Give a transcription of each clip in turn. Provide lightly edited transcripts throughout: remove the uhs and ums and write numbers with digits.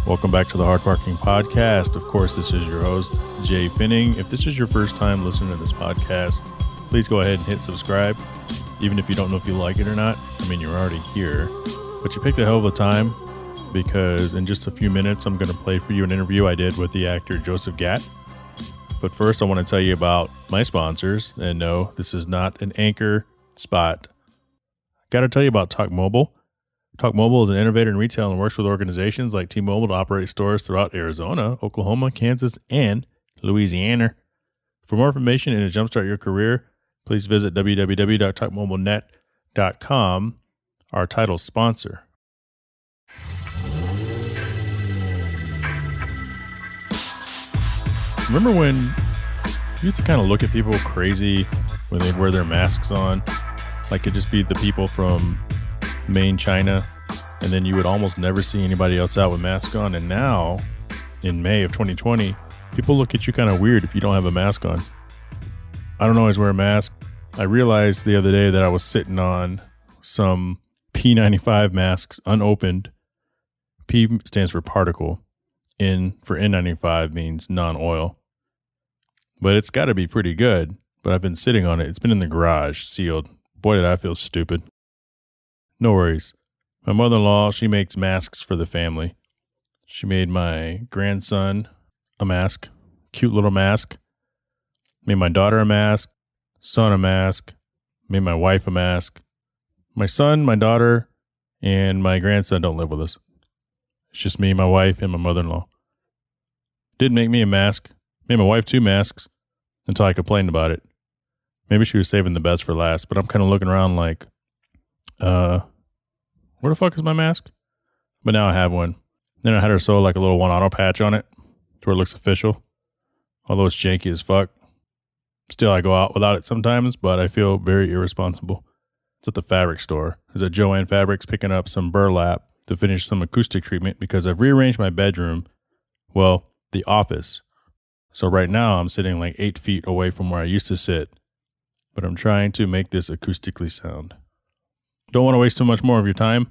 Welcome back to the Hard Parking Podcast. Of course, this is your host, Jay Finning. If this is your first time listening to this podcast, please go ahead and hit subscribe. Even if you don't know if you like it or not, I mean, you're already here. But you picked a hell of a time because in just a few minutes, I'm going to play for you an interview I did with the actor Joseph Gatt. But first, I want to tell you about my sponsors. And no, this is not an anchor spot. Got to tell you about Talk Mobile. Talk Mobile is an innovator in retail and works with organizations like T-Mobile to operate stores throughout Arizona, Oklahoma, Kansas, and Louisiana. For more information and to jumpstart your career, please visit www.talkmobilenet.com, our title sponsor. Remember when you used to kind of look at people crazy when they'd wear their masks on? Like it'd just be the people from Maine, China, and then you would almost never see anybody else out with masks on. And now, in May of 2020, people look at you kind of weird if you don't have a mask on. I don't always wear a mask. I realized the other day that I was sitting on some P95 masks, unopened. P stands for particle. N for N95 means non-oil. But it's got to be pretty good. But I've been sitting on it. It's been in the garage, sealed. Boy, did I feel stupid. No worries. My mother-in-law, she makes masks for the family. She made my grandson a mask, cute little mask. Made my daughter a mask, son a mask. Made my wife a mask. My son, my daughter, and my grandson don't live with us. It's just me, my wife, and my mother-in-law. Did make me a mask. Made my wife 2 masks until I complained about it. Maybe she was saving the best for last, but I'm kind of looking around like, where the fuck is my mask? But now I have one. Then I had her sew like a little one auto patch on it to where it looks official. Although it's janky as fuck. Still, I go out without it sometimes, but I feel very irresponsible. It's at the fabric store. It's at Joann Fabrics picking up some burlap to finish some acoustic treatment because I've rearranged my bedroom. Well, the office. So right now I'm sitting like 8 feet away from where I used to sit. But I'm trying to make this acoustically sound. Don't want to waste too much more of your time.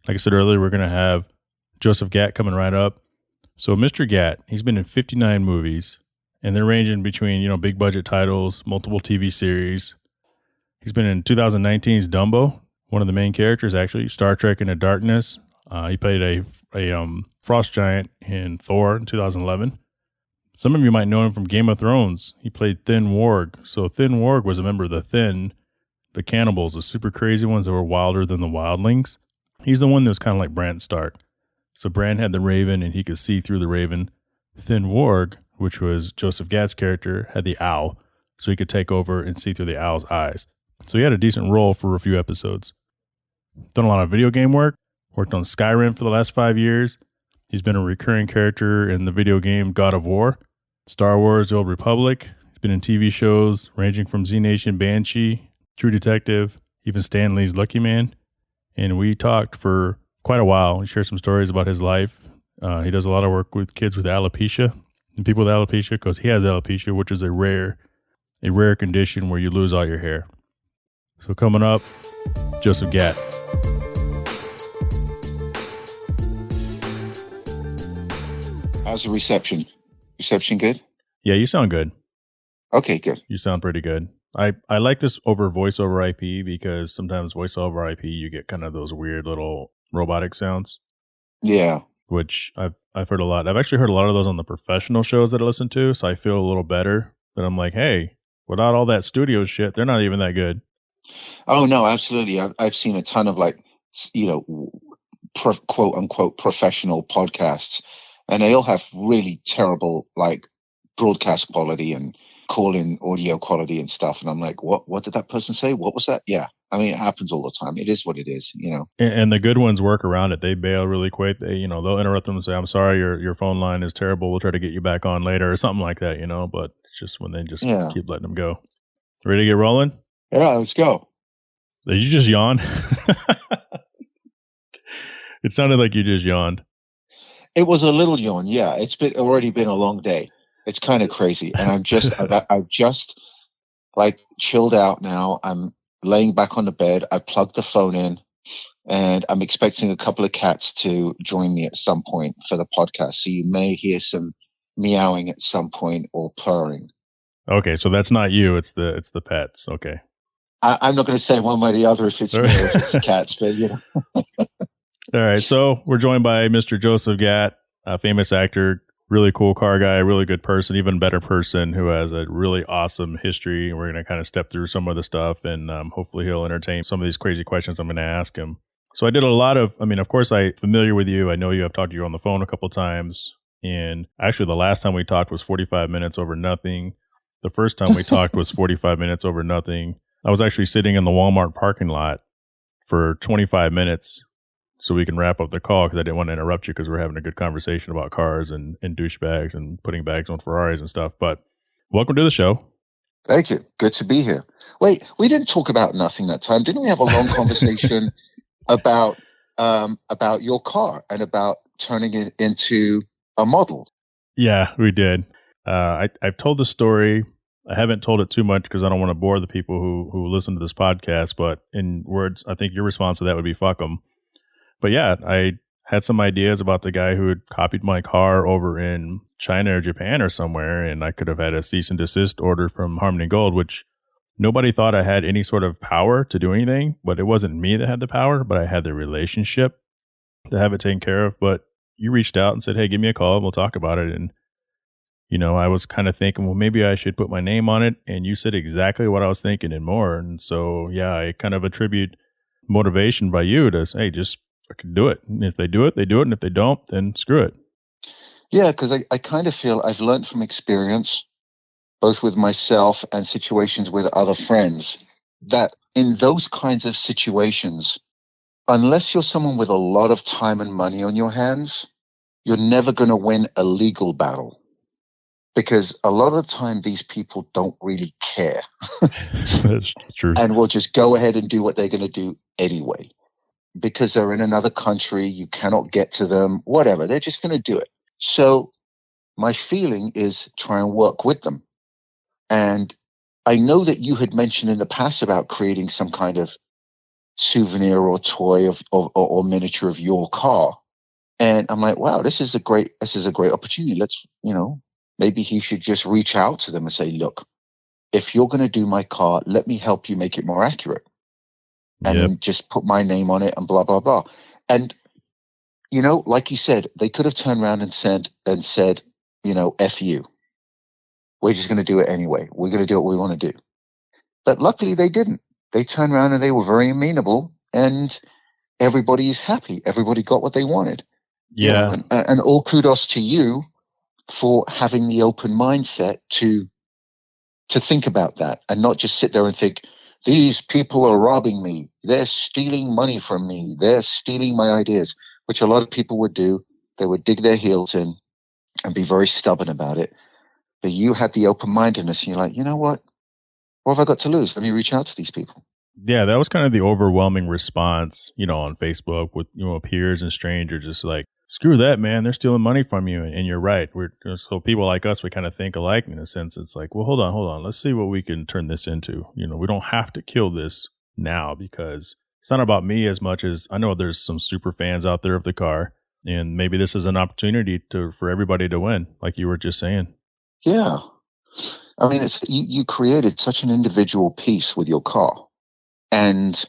Like I said earlier, we're going to have Joseph Gatt coming right up. So Mr. Gatt, he's been in 59 movies, and they're ranging between, big budget titles, multiple TV series. He's been in 2019's Dumbo, one of the main characters, actually, Star Trek Into Darkness. He played a frost giant in Thor in 2011. Some of you might know him from Game of Thrones. He played Thin Warg. So Thin Warg was a member of the Thin, the cannibals, the super crazy ones that were wilder than the wildlings. He's the one that was kind of like Bran Stark. So Bran had the raven and he could see through the raven. Thin Warg, which was Joseph Gatt's character, had the owl. So he could take over and see through the owl's eyes. So he had a decent role for a few episodes. Done a lot of video game work. Worked on Skyrim for the last 5 years. He's been a recurring character in the video game God of War, Star Wars, The Old Republic. He's been in TV shows ranging from Z Nation, Banshee, True Detective, even Stan Lee's Lucky Man. And we talked for quite a while. He shared some stories about his life. He does a lot of work with kids with alopecia and people with alopecia because he has alopecia, which is a rare condition where you lose all your hair. So coming up, Joseph Gatt. How's the reception? Reception good? Yeah, you sound good. Okay, good. You sound pretty good. I like this over voice over IP because sometimes voice over IP you get kind of those weird little robotic sounds. Yeah. Which I've heard a lot. I've actually heard a lot of those on the professional shows that I listen to, so I feel a little better. But I'm like, hey, without all that studio shit, they're not even that good. Oh no, absolutely. I've seen a ton of quote unquote professional podcasts, and they all have really terrible broadcast quality and call-in audio quality and stuff. And I'm like, what did that person say? What was that? Yeah. I mean, it happens all the time. It is what it is, And the good ones work around it. They bail really quick. They, they'll interrupt them and say, I'm sorry, your phone line is terrible. We'll try to get you back on later or something like that, But it's just when they just keep letting them go. Ready to get rolling? Yeah, let's go. Did you just yawn? It sounded like you just yawned. It was a little yawn, yeah. It's already been a long day. It's kind of crazy. And I've just chilled out now. I'm laying back on the bed. I plugged the phone in And I'm expecting a couple of cats to join me at some point for the podcast. So you may hear some meowing at some point or purring. Okay, so that's not you. It's the pets. Okay. I'm not going to say one way or the other if it's me or if it's the cats, but you know. All right. So we're joined by Mr. Joseph Gatt, a famous actor, really cool car guy, really good person, even better person who has a really awesome history. And we're going to kind of step through some of the stuff and hopefully he'll entertain some of these crazy questions I'm going to ask him. So I did a lot of, of course, I'm familiar with you. I know you. I've talked to you on the phone a couple times. And actually, the last time we talked was 45 minutes over nothing. The first time we talked was 45 minutes over nothing. I was actually sitting in the Walmart parking lot for 25 minutes so we can wrap up the call because I didn't want to interrupt you because we're having a good conversation about cars and douchebags and putting bags on Ferraris and stuff. But welcome to the show. Thank you. Good to be here. Wait, we didn't talk about nothing that time. Didn't we have a long conversation about your car and about turning it into a model? Yeah, we did. I've told the story. I haven't told it too much because I don't want to bore the people who listen to this podcast. But in words, I think your response to that would be fuck them. But yeah, I had some ideas about the guy who had copied my car over in China or Japan or somewhere, and I could have had a cease and desist order from Harmony Gold, which nobody thought I had any sort of power to do anything. But it wasn't me that had the power, but I had the relationship to have it taken care of. But you reached out and said, hey, give me a call and we'll talk about it. And I was kind of thinking, well, maybe I should put my name on it. And you said exactly what I was thinking and more. And so, yeah, I kind of attribute motivation by you to say, hey, just fucking do it. And if they do it, they do it. And if they don't, then screw it. Yeah, because I kind of feel I've learned from experience, both with myself and situations with other friends, that in those kinds of situations, unless you're someone with a lot of time and money on your hands, you're never going to win a legal battle. Because a lot of the time, these people don't really care. That's true. And will just go ahead and do what they're going to do anyway. Because they're in another country, you cannot get to them, whatever. They're just going to do it. So my feeling is try and work with them. And I know that you had mentioned in the past about creating some kind of souvenir or toy or miniature of your car. And I'm like, wow, this is a great opportunity. Let's, maybe he should just reach out to them and say, look, if you're going to do my car, let me help you make it more accurate. And then just put my name on it and blah, blah, blah. And, like you said, they could have turned around and said, F you. We're just going to do it anyway. We're going to do what we want to do. But luckily they didn't. They turned around and they were very amenable and everybody's happy. Everybody got what they wanted. Yeah. And all kudos to you for having the open mindset to think about that and not just sit there and think, these people are robbing me. They're stealing money from me. They're stealing my ideas, which a lot of people would do. They would dig their heels in and be very stubborn about it. But you had the open-mindedness and you're like, you know what? What have I got to lose? Let me reach out to these people. Yeah, that was kind of the overwhelming response, on Facebook with, peers and strangers, just like, screw that, man. They're stealing money from you. And you're right. So people like us, we kind of think alike in a sense. It's like, well, hold on. Let's see what we can turn this into. We don't have to kill this now because it's not about me as much as I know there's some super fans out there of the car. And maybe this is an opportunity for everybody to win, like you were just saying. Yeah. I mean, you created such an individual piece with your car. And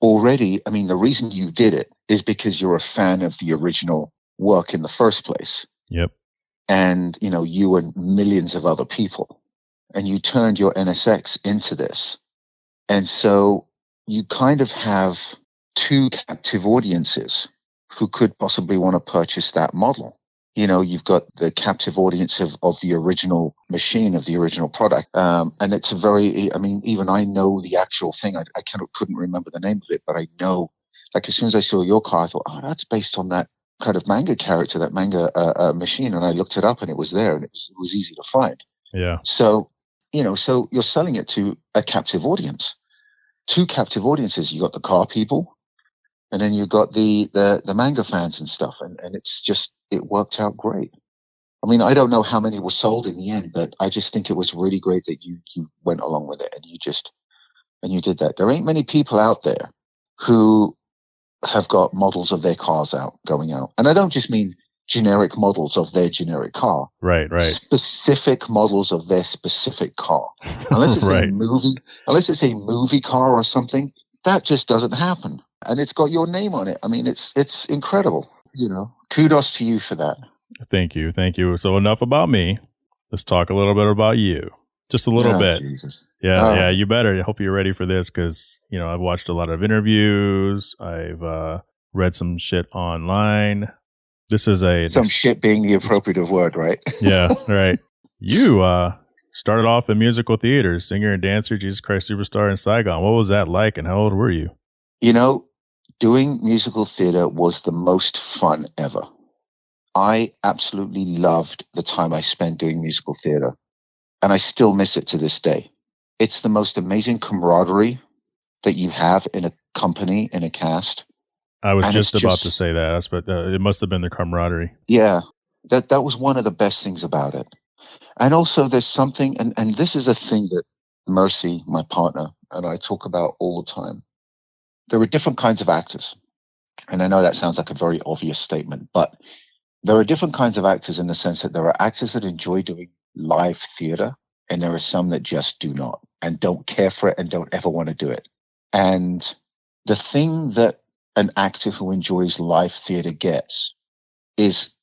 already, I mean, the reason you did it is because you're a fan of the original work in the first place. Yep. And, you and millions of other people. And you turned your NSX into this. And so you kind of have two captive audiences who could possibly want to purchase that model. You've got the captive audience of the original machine, of the original product. And it's even I know the actual thing. I couldn't remember the name of it, but I know, like, as soon as I saw your car, I thought, oh, that's based on that kind of manga character, that manga machine. And I looked it up and it was there and it was easy to find. Yeah. So, so you're selling it to a captive audience, two captive audiences. You got the car people and then you got the manga fans and stuff. And it's just, it worked out great. I mean, I don't know how many were sold in the end, but I just think it was really great that you went along with it and you did that. There ain't many people out there who have got models of their cars going out. And I don't just mean generic models of their generic car. Right. Specific models of their specific car. Unless it's Right. unless it's a movie car or something, that just doesn't happen. And it's got your name on it. I mean, it's incredible. Kudos to you for that. Thank you. So enough about me. Let's talk a little bit about you. Just a little bit. Jesus. Yeah, you better. I hope you're ready for this because, I've watched a lot of interviews. I've read some shit online. This is some shit being the appropriate word, right? Yeah, right. You started off in musical theater, singer and dancer, Jesus Christ Superstar in Saigon. What was that like and how old were you? Doing musical theater was the most fun ever. I absolutely loved the time I spent doing musical theater, and I still miss it to this day. It's the most amazing camaraderie that you have in a company, in a cast. I was just about to say that, but it must have been the camaraderie. Yeah, that was one of the best things about it. And also there's something, and this is a thing that Mercy, my partner, and I talk about all the time. There are different kinds of actors. And I know that sounds like a very obvious statement, but there are different kinds of actors in the sense that there are actors that enjoy doing live theater, and there are some that just do not and don't care for it and don't ever want to do it. And the thing that an actor who enjoys live theater gets is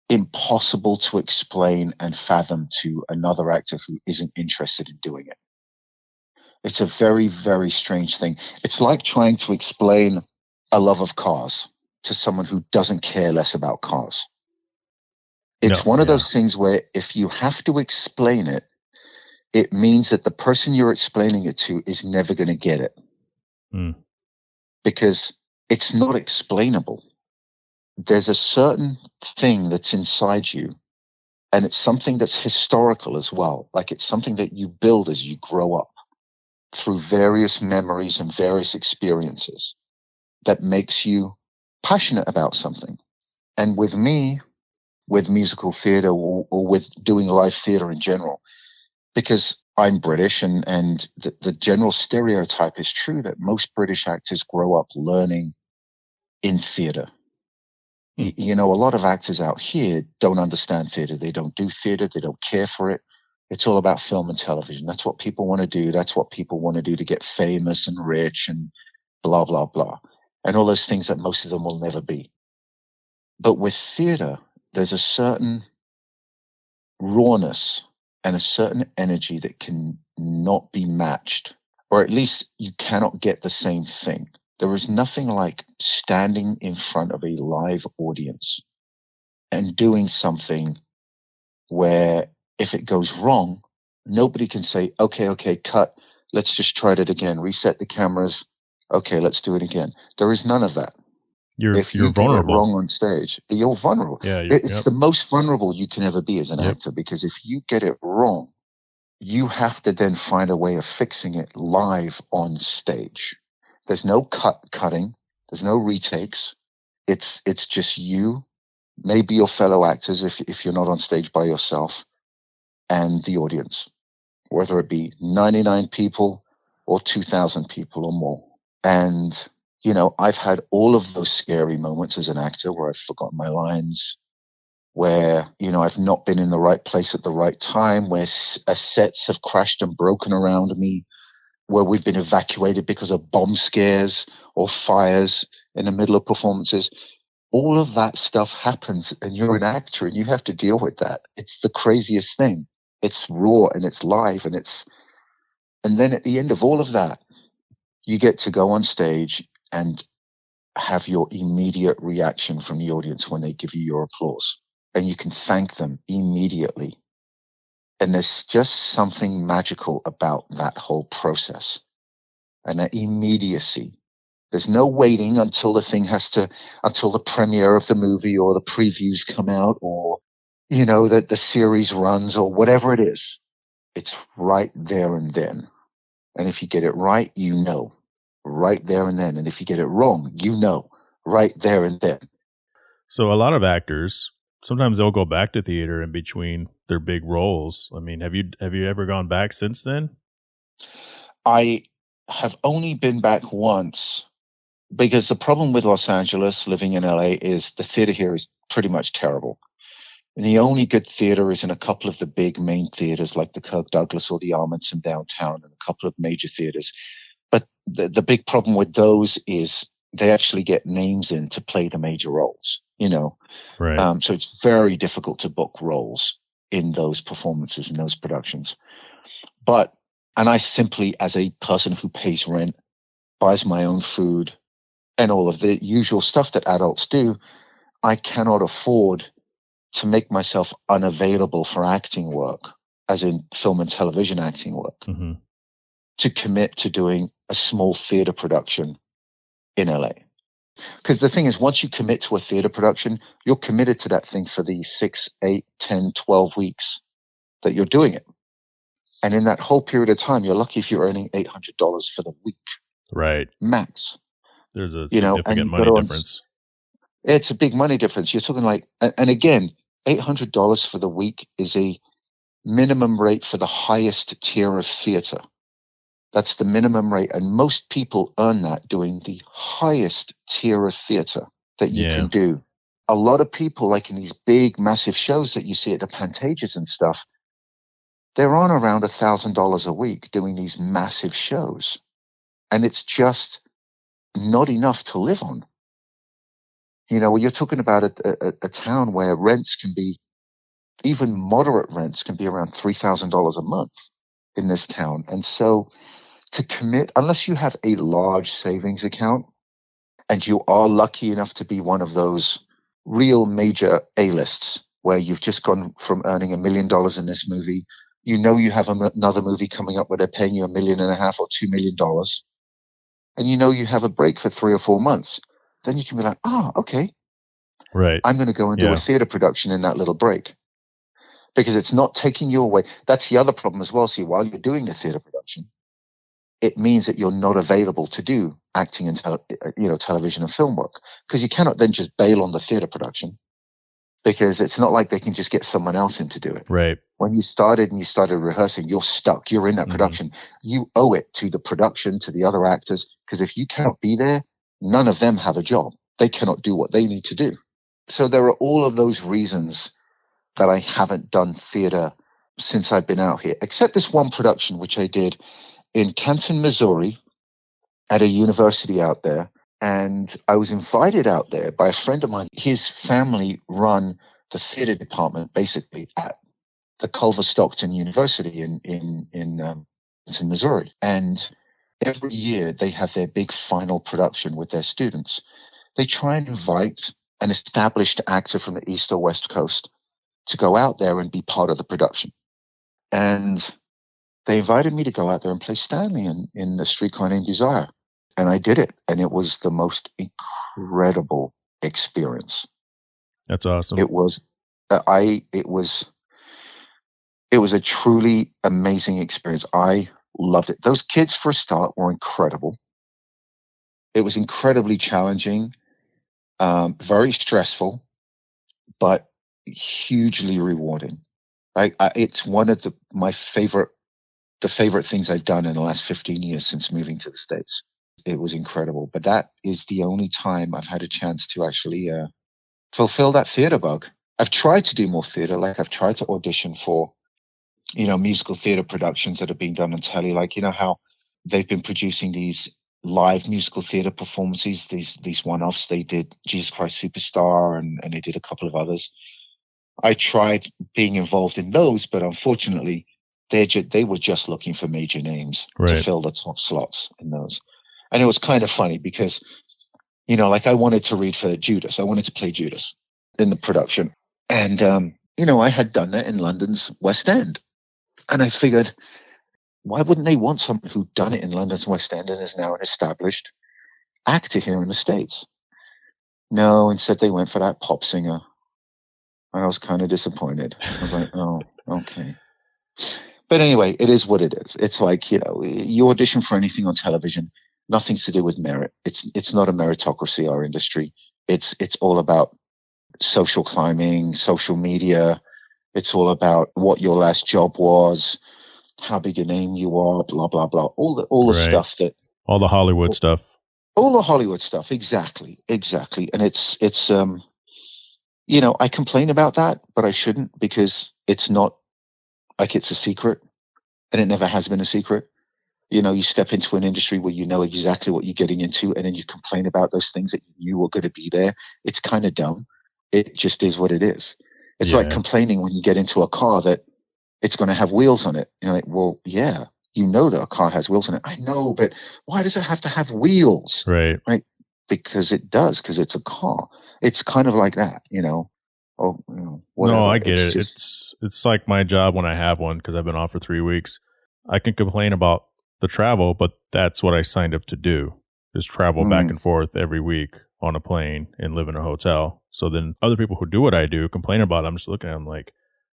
impossible to explain and fathom to another actor who isn't interested in doing it. It's a very, very strange thing. It's like trying to explain a love of cars to someone who doesn't care less about cars. It's one of those things where if you have to explain it, it means that the person you're explaining it to is never going to get it. Because it's not explainable. There's a certain thing that's inside you, and it's something that's historical as well. Like it's something that you build as you grow up through various memories and various experiences that makes you passionate about something. And with me, with musical theater or with doing live theater in general, because I'm British and the general stereotype is true that most British actors grow up learning in theater. A lot of actors out here don't understand theater. They don't do theater. They don't care for it. It's all about film and television. That's what people want to do. That's what people want to do to get famous and rich and blah, blah, blah. And all those things that most of them will never be. But with theater, there's a certain rawness and a certain energy that can not be matched, or at least you cannot get the same thing. There is nothing like standing in front of a live audience and doing something where if it goes wrong, nobody can say, okay, cut. Let's just try it again. Reset the cameras. Okay, let's do it again. There is none of that. If you vulnerable. get it wrong on stage, you're vulnerable. Yeah, it's the most vulnerable you can ever be as an actor, because if you get it wrong, you have to then find a way of fixing it live on stage. There's no cutting. There's no retakes. It's just you, maybe your fellow actors if you're not on stage by yourself, and the audience, whether it be 99 people or 2,000 people or more. And, I've had all of those scary moments as an actor where I've forgotten my lines, where, I've not been in the right place at the right time, where sets have crashed and broken around me, where we've been evacuated because of bomb scares or fires in the middle of performances. All of that stuff happens, and you're an actor and you have to deal with that. It's the craziest thing. It's raw and it's live and then at the end of all of that, you get to go on stage and have your immediate reaction from the audience when they give you your applause, and you can thank them immediately. And there's just something magical about that whole process and that immediacy. There's no waiting until until the premiere of the movie or the previews come out or, that the series runs or whatever it is. It's right there and then. And if you get it right, right there and then. And if you get it wrong, right there and then. So a lot of actors, sometimes they'll go back to theater in between their big roles. I mean, have you ever gone back since then? I have only been back once because the problem with Los Angeles, living in LA, is the theater here is pretty much terrible. And the only good theater is in a couple of the big main theaters like the Kirk Douglas or the Armanson downtown, and a couple of major theaters. But the big problem with those is they actually get names in to play the major roles, Right. So it's very difficult to book roles in those performances, in those productions. And I simply, as a person who pays rent, buys my own food, and all of the usual stuff that adults do, I cannot afford to make myself unavailable for acting work, as in film and television acting work, Mm-hmm. to commit to doing a small theater production in LA. Because the thing is, once you commit to a theater production, you're committed to that thing for the 6, 8, 10, 12 weeks that you're doing it. And in that whole period of time, you're lucky if you're earning $800 for the week, Right. max. There's a And significant you've got money to, difference. it's a big money difference. You're talking like, and again, $800 for the week is a minimum rate for the highest tier of theater. That's the minimum rate. And most people earn that doing the highest tier of theater that you can do. A lot of people, like in these big, massive shows that you see at the Pantages and stuff, they're on around $1,000 a week doing these massive shows. And it's just not enough to live on. When you're talking about a town where rents can be, even moderate rents can be around $3,000 a month in this town. And so to commit, unless you have a large savings account and you are lucky enough to be one of those real major A-lists where you've just gone from earning $1 million in this movie, you have another movie coming up where they're paying you $1.5 million or $2 million, and you have a break for 3 or 4 months, then you can be like, okay, right. I'm going to go and do a theater production in that little break, because it's not taking you away. That's the other problem as well. See, while you're doing the theater production, it means that you're not available to do acting and television and film work, because you cannot then just bail on the theater production, because it's not like they can just get someone else in to do it. Right. When you started rehearsing, you're stuck. You're in that production. You owe it to the production, to the other actors, because if you cannot be there, none of them have a job. They cannot do what they need to do. So there are all of those reasons that I haven't done theater since I've been out here, except this one production, which I did in Canton, Missouri, at a university out there. And I was invited out there by a friend of mine. His family run the theater department basically at the Culver Stockton University in Missouri. And every year they have their big final production with their students. They try and invite an established actor from the East or West Coast to go out there and be part of the production. And they invited me to go out there and play Stanley in A Streetcar Named Desire. And I did it. And it was the most incredible experience. That's awesome. It was a truly amazing experience. I loved it. Those kids, for a start, were incredible. It was incredibly challenging, very stressful, but hugely rewarding. It's one of my favorite things I've done in the last 15 years since moving to the States. It was incredible. But that is the only time I've had a chance to actually fulfill that theater bug. I've tried to do more theater. Like I've tried to audition for, musical theater productions that are being done on telly. Like, how they've been producing these live musical theater performances, these one-offs. They did Jesus Christ Superstar and they did a couple of others. I tried being involved in those, but unfortunately, they were just looking for major names to fill the top slots in those. And it was kind of funny because, like I wanted to read for Judas. I wanted to play Judas in the production. And, I had done that in London's West End. And I figured, why wouldn't they want someone who'd done it in London's West End and is now an established actor here in the States? No, instead they went for that pop singer. I was kind of disappointed. I was like, oh, okay. But anyway, it is what it is. It's like, you audition for anything on television, nothing's to do with merit. It's not a meritocracy, our industry. It's all about social climbing, social media. It's all about what your last job was, how big a name you are, blah, blah, blah. All the stuff that... all the Hollywood stuff. All the Hollywood stuff, exactly. And it's you know, I complain about that, but I shouldn't, because it's not like it's a secret, and it never has been a secret. You know, you step into an industry where you know exactly what you're getting into, and then you complain about those things that you knew were going to be there. It's kind of dumb. It just is what it is. It's like Yeah. complaining when you get into a car that it's going to have wheels on it. You're like, well, yeah, you know that a car has wheels on it. I know, but why does it have to have wheels? Right. Right? Because it does, because it's a car. It's kind of like that, you know. Oh, you know, whatever. No, I get It's it. just, It's like my job when I have one, because I've been off for 3 weeks. I can complain about the travel, but that's what I signed up to do, is travel back and forth every week on a plane and live in a hotel. So then other people who do what I do complain about it. I'm just looking at them like,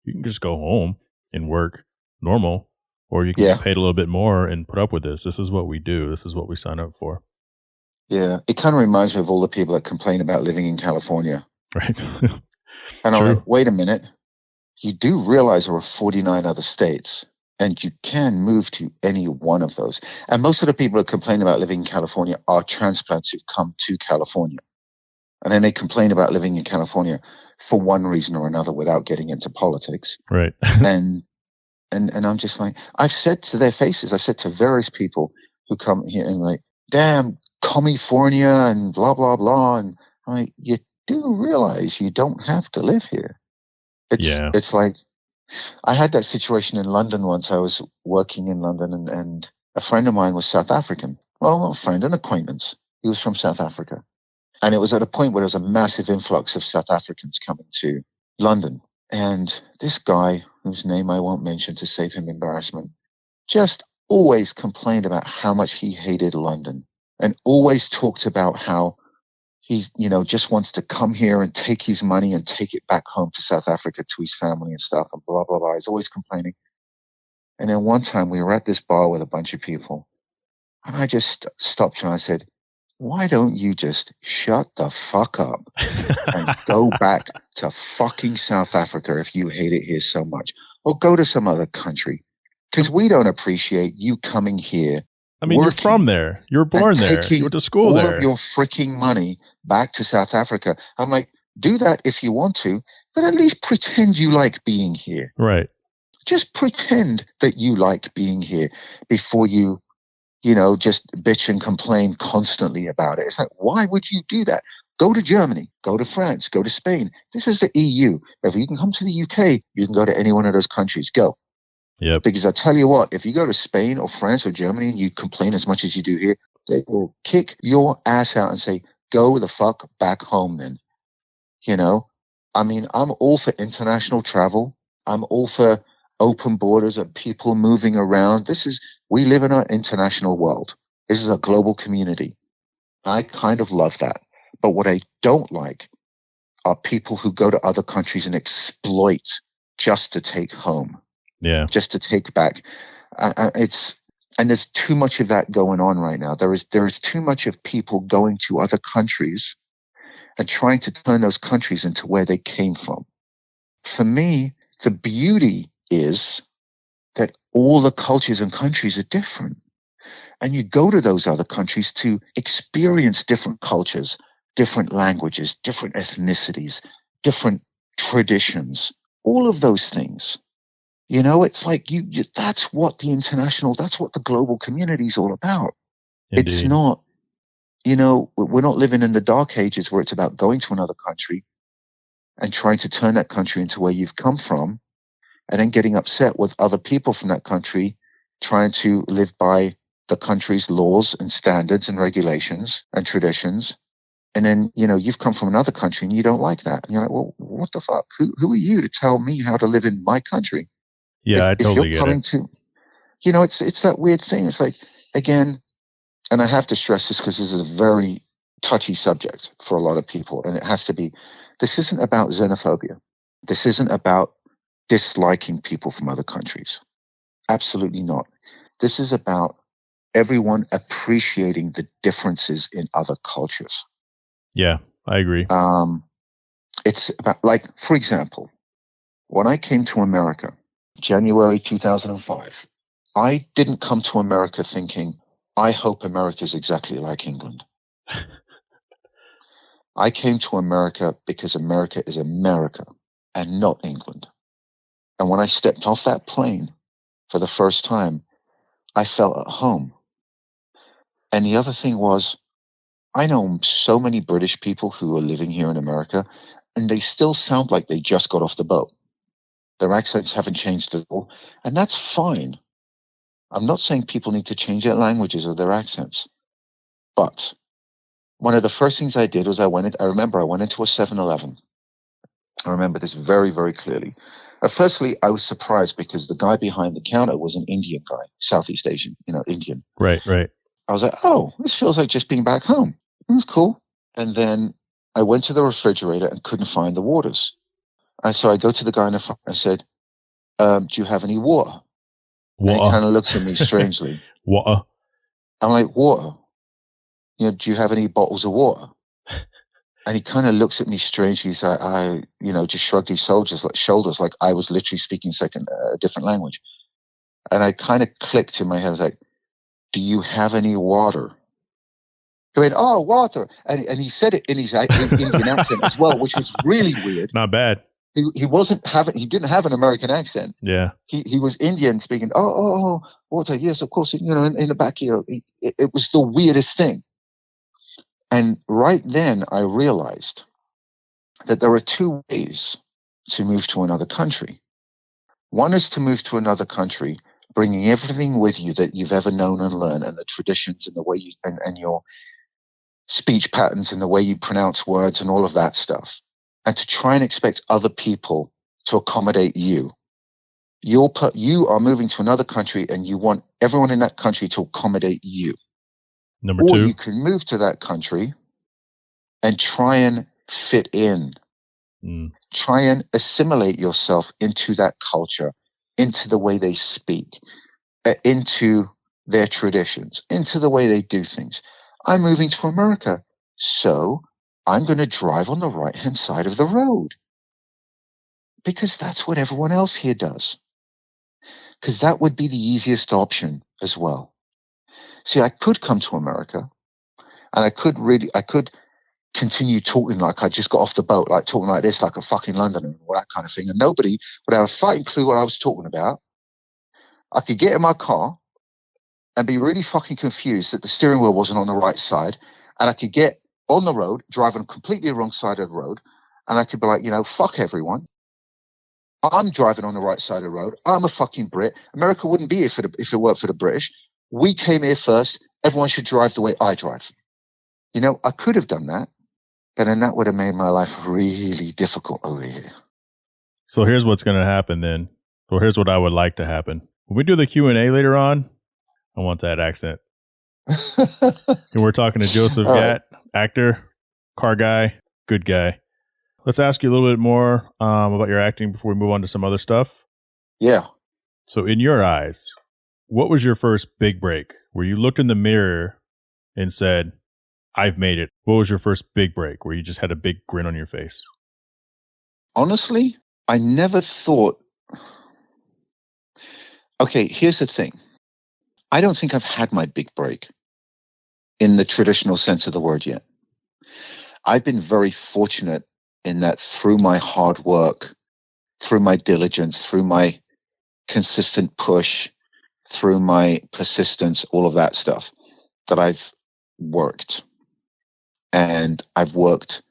you can just go home and work normal, or you can yeah, get paid a little bit more and put up with this. This is what we do. This is what we sign up for. yeah. It kind of reminds me of all the people that complain about living in California. Right. And I'm True. like, wait a minute. You do realize there are 49 other states, and you can move to any one of those. And most of the people that complain about living in California are transplants who've come to California. And then they complain about living in California for one reason or another without getting into politics. Right. And I'm just like, I've said to their faces, I've said to various people who come here and like, damn, California and blah, blah, blah. And I'm like, you do realize you don't have to live here. It's like, I had that situation in London once. I was working in London, and a friend of mine was South African. Well, not a friend, an acquaintance. He was from South Africa. And it was at a point where there was a massive influx of South Africans coming to London. And this guy, whose name I won't mention to save him embarrassment, just always complained about how much he hated London, and always talked about how he's, you know, just wants to come here and take his money and take it back home to South Africa to his family and stuff, and blah, blah, blah. He's always complaining. And then one time we were at this bar with a bunch of people, and I just stopped and I said, why don't you just shut the fuck up and go back to fucking South Africa if you hate it here so much, or go to some other country, because we don't appreciate you coming here. I mean, you're from there. You were born there. You went to school all there. Of your freaking money back to South Africa. I'm like, do that if you want to, but at least pretend you like being here. Right. Just pretend that you like being here before you know, just bitch and complain constantly about it. It's like, why would you do that? Go to Germany, go to France, go to Spain. This is the EU. If you can come to the UK, you can go to any one of those countries. Go. Yep. Because I tell you what, if you go to Spain or France or Germany and you complain as much as you do here, they will kick your ass out and say, go the fuck back home then. You know, I mean, I'm all for international travel. I'm all for open borders and people moving around. We live in an international world. This is a global community. I kind of love that. But what I don't like are people who go to other countries and exploit just to take home. Yeah. Just to take back. And there's too much of that going on right now. There is too much of people going to other countries and trying to turn those countries into where they came from. For me, the beauty is that all the cultures and countries are different. And you go to those other countries to experience different cultures, different languages, different ethnicities, different traditions, all of those things. You know, it's like that's what the global community is all about. Indeed. It's not, you know, we're not living in the dark ages where it's about going to another country and trying to turn that country into where you've come from, and then getting upset with other people from that country trying to live by the country's laws and standards and regulations and traditions. And then, you know, you've come from another country and you don't like that. And you're like, well, what the fuck? Who are you to tell me how to live in my country? Yeah, I totally if you're coming to, you know, it's that weird thing. It's like, again, and I have to stress this because this is a very touchy subject for a lot of people. And it has to be, this isn't about xenophobia. This isn't about disliking people from other countries. Absolutely not. This is about everyone appreciating the differences in other cultures. Yeah, I agree. It's about, like, for example, when I came to America, January 2005, I didn't come to America thinking, I hope America is exactly like England. I came to America because America is America and not England. And when I stepped off that plane for the first time, I felt at home. And the other thing was, I know so many British people who are living here in America, and they still sound like they just got off the boat. Their accents haven't changed at all, and that's fine. I'm not saying people need to change their languages or their accents. But one of the first things I did was I went into a 7-Eleven. I remember this very, very clearly. Firstly, I was surprised because the guy behind the counter was an Indian guy, Southeast Asian, Indian. Right. I was like, oh, this feels like just being back home. It was cool. And then I went to the refrigerator and couldn't find the waters. And so I go to the guy in the front and I said, do you have any water? And he kind of looks at me strangely. Water? I'm like, water? Do you have any bottles of water? And he kind of looks at me strangely. He's like, I just shrugged his shoulders like I was literally speaking a different language. And I kind of clicked in my head. I was like, do you have any water? He went, oh, water. And he said it in his Indian accent as well, which was really weird. Not bad. He didn't have an American accent. Yeah. He was Indian speaking, oh, water. Yes, of course. In the back here, it was the weirdest thing. And right then I realized that there are two ways to move to another country. One is to move to another country, bringing everything with you that you've ever known and learned, and the traditions and the way you, and your speech patterns and the way you pronounce words and all of that stuff. And to try and expect other people to accommodate you. You are moving to another country and you want everyone in that country to accommodate you. Number two. Or you can move to that country and try and fit in. Try and assimilate yourself into that culture, into the way they speak, into their traditions, into the way they do things. I'm moving to America, so I'm going to drive on the right-hand side of the road because that's what everyone else here does. Because that would be the easiest option as well. See, I could come to America and I could continue talking like I just got off the boat, like talking like this, like a fucking Londoner and all that kind of thing. And nobody would have a fucking clue what I was talking about. I could get in my car and be really fucking confused that the steering wheel wasn't on the right side. And I could get on the road, driving completely the wrong side of the road. And I could be like, fuck everyone. I'm driving on the right side of the road. I'm a fucking Brit. America wouldn't be here if it weren't for the British. We came here first. Everyone should drive the way I drive. I could have done that, but then that would have made my life really difficult over here. So here's what's going to happen then. Or here's what I would like to happen. When we do the Q&A later on, I want that accent. And we're talking to Joseph Gatt, actor, car guy, good guy. Let's ask you a little bit more about your acting before we move on to some other stuff. Yeah. So in your eyes, what was your first big break where you looked in the mirror and said, I've made it? What was your first big break where you just had a big grin on your face? Honestly, I never thought. Okay, here's the thing. I don't think I've had my big break in the traditional sense of the word yet. I've been very fortunate in that through my hard work, through my diligence, through my consistent push, through my persistence, all of that stuff, that I've worked. And I've worked,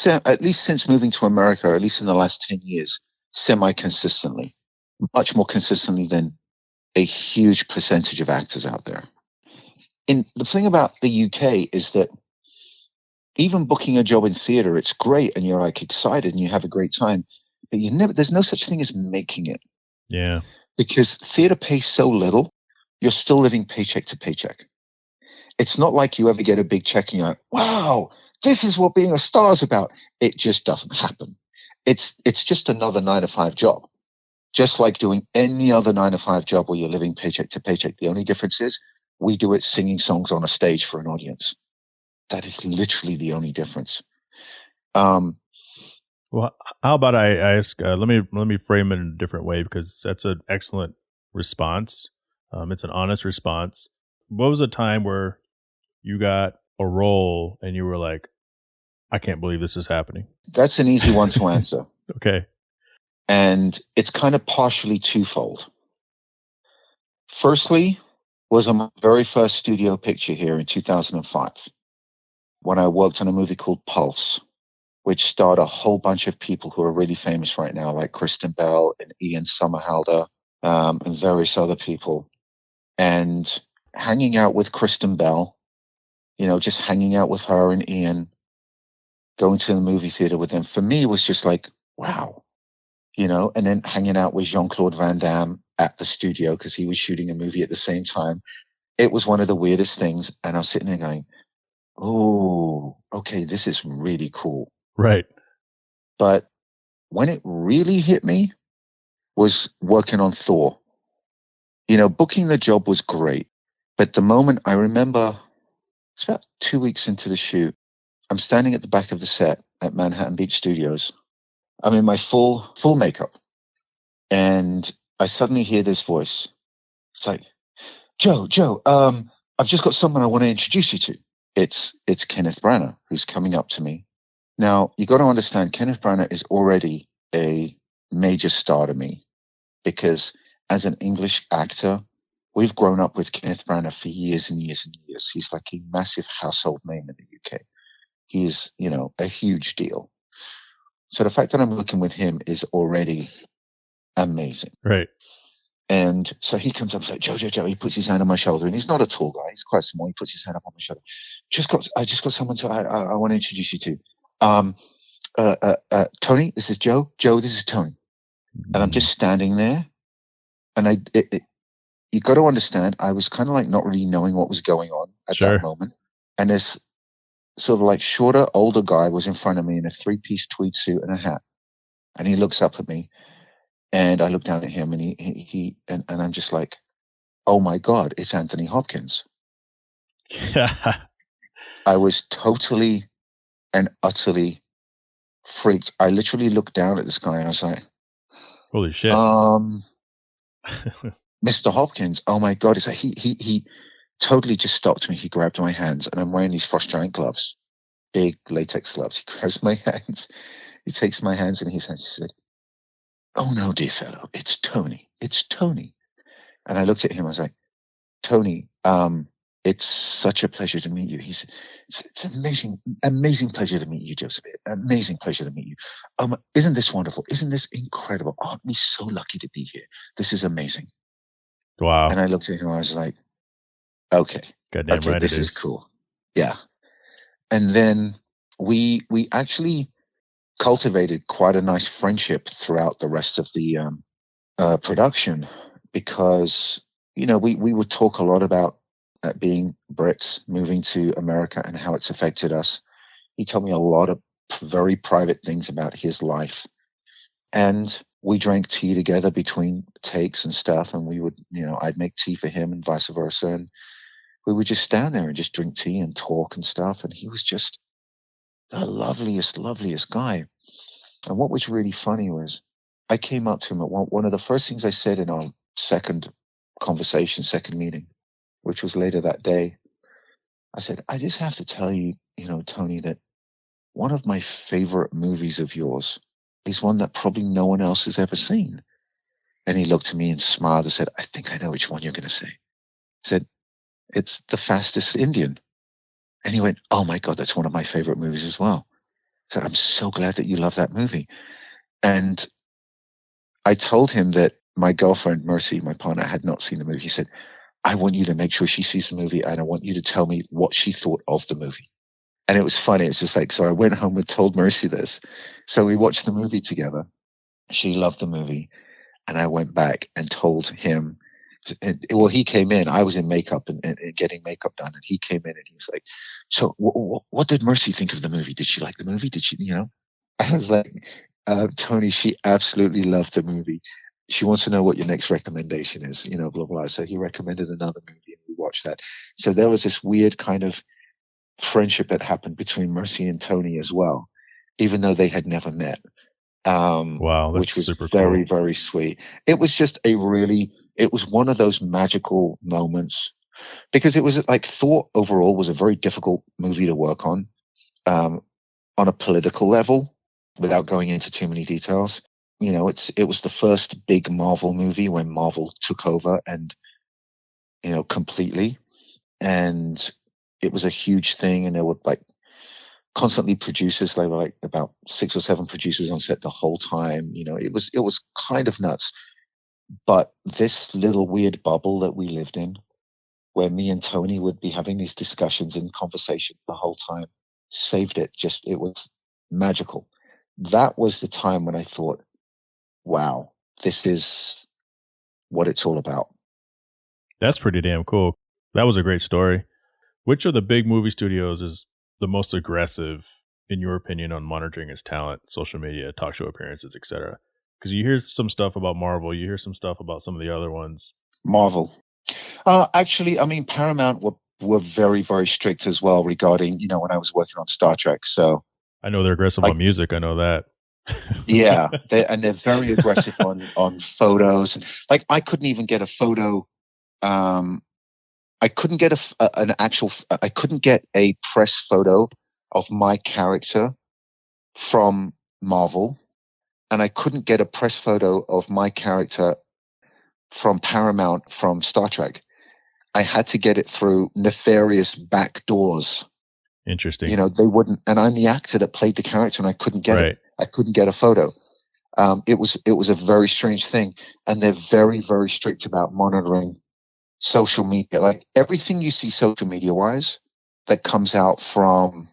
at least since moving to America, or at least in the last 10 years, semi-consistently, much more consistently than a huge percentage of actors out there. And the thing about the UK is that even booking a job in theater, it's great and you're like excited and you have a great time, but there's no such thing as making it. Yeah. Because theater pays so little, you're still living paycheck to paycheck. It's not like you ever get a big check and you're like, wow, this is what being a star is about. It just doesn't happen. It's just another 9-to-5 job. Just like doing any other 9-to-5 job where you're living paycheck to paycheck. The only difference is we do it singing songs on a stage for an audience. That is literally the only difference. Well, how about I ask? Let me frame it in a different way because that's an excellent response. It's an honest response. What was a time where you got a role and you were like, I can't believe this is happening? That's an easy one to answer. Okay. And it's kind of partially twofold. Firstly, was on my very first studio picture here in 2005 when I worked on a movie called Pulse, which starred a whole bunch of people who are really famous right now, like Kristen Bell and Ian Somerhalder, and various other people. And hanging out with Kristen Bell, just hanging out with her and Ian, going to the movie theater with them, for me was just like, wow, and then hanging out with Jean-Claude Van Damme at the studio because he was shooting a movie at the same time. It was one of the weirdest things. And I was sitting there going, oh, okay, this is really cool. Right. But when it really hit me was working on Thor. Booking the job was great. But the moment I remember, it's about 2 weeks into the shoot, I'm standing at the back of the set at Manhattan Beach Studios. I'm in my full makeup. And I suddenly hear this voice. It's like, Joe, I've just got someone I want to introduce you to. It's Kenneth Branagh, who's coming up to me. Now, you got to understand, Kenneth Branagh is already a major star to me because as an English actor, we've grown up with Kenneth Branagh for years and years and years. He's like a massive household name in the UK. He's, a huge deal. So the fact that I'm working with him is already amazing. Right. And so he comes up and says, Joe, he puts his hand on my shoulder, and he's not a tall guy. He's quite small. He puts his hand up on my shoulder. I just got someone I want to introduce you to. Tony, this is Joe. Joe, this is Tony. And I'm just standing there. And you got to understand, I was kind of like not really knowing what was going on at that moment. And this sort of like shorter, older guy was in front of me in a 3-piece tweed suit and a hat. And he looks up at me. And I look down at him, and he I'm just like, oh my God, it's Anthony Hopkins. Yeah. I was totally and utterly freaked. I literally looked down at this guy and I was like, holy shit. Mr. Hopkins, oh my God. It's like he totally just stopped me. He grabbed my hands, and I'm wearing these Frost Giant gloves, big latex gloves. He grabs my hands. He takes my hands in his hands. He said, oh no, dear fellow, it's Tony. It's Tony. And I looked at him. I was like, Tony, it's such a pleasure to meet you. It's amazing pleasure to meet you, Joseph. Amazing pleasure to meet you. Isn't this wonderful? Isn't this incredible? Aren't we so lucky to be here? This is amazing. Wow. And I looked at him. I was like, okay, goddamn right, this is cool. Yeah. And then we actually cultivated quite a nice friendship throughout the rest of the production because, we would talk a lot about being Brits, moving to America and how it's affected us. He told me a lot of very private things about his life. And we drank tea together between takes and stuff. And we would, I'd make tea for him and vice versa. And we would just stand there and just drink tea and talk and stuff. And he was just the loveliest guy. And what was really funny was I came up to him at one of the first things I said in our second meeting, which was later that day. I said, I just have to tell you, Tony, that one of my favorite movies of yours is one that probably no one else has ever seen. And he looked at me and smiled and said, I think I know which one you're going to say. I said, it's The Fastest Indian. And he went, oh my God, that's one of my favorite movies as well. I said, I'm so glad that you love that movie. And I told him that my girlfriend, Mercy, my partner, had not seen the movie. He said, I want you to make sure she sees the movie, and I want you to tell me what she thought of the movie. And it was funny. It's just like, so I went home and told Mercy this. So we watched the movie together. She loved the movie. And I went back and told him, well, he came in. I was in makeup and getting makeup done. And he came in and he was like, so what did Mercy think of the movie? Did she like the movie? Did she, I was like, Tony, she absolutely loved the movie. She wants to know what your next recommendation is, blah, blah. So he recommended another movie and we watched that. So there was this weird kind of friendship that happened between Mercy and Tony as well, even though they had never met. Wow, that's which was super very, cool. very sweet. It was just it was one of those magical moments because it was like Thor overall was a very difficult movie to work on a political level, without going into too many details. It was the first big Marvel movie when Marvel took over and, completely. And it was a huge thing. And there were like constantly producers. They were like about 6 or 7 producers on set the whole time. It was kind of nuts. But this little weird bubble that we lived in, where me and Tony would be having these discussions and conversations the whole time, saved it. It was magical. That was the time when I thought, wow, this is what it's all about. That's pretty damn cool. That was a great story. Which of the big movie studios is the most aggressive, in your opinion, on monitoring its talent, social media, talk show appearances, etc.? Because you hear some stuff about Marvel, you hear some stuff about some of the other ones. Marvel. Actually, I mean, Paramount were very, very strict as well regarding, when I was working on Star Trek. So I know they're aggressive on music. I know that. Yeah, they're very aggressive on photos. And like, I couldn't even get a photo. I couldn't get I couldn't get a press photo of my character from Marvel, and I couldn't get a press photo of my character from Paramount from Star Trek. I had to get it through nefarious back doors. Interesting. They wouldn't, and I'm the actor that played the character, and I couldn't get it. I couldn't get a photo. It was a very strange thing, and they're very, very strict about monitoring social media. Like, everything you see social media wise that comes out from,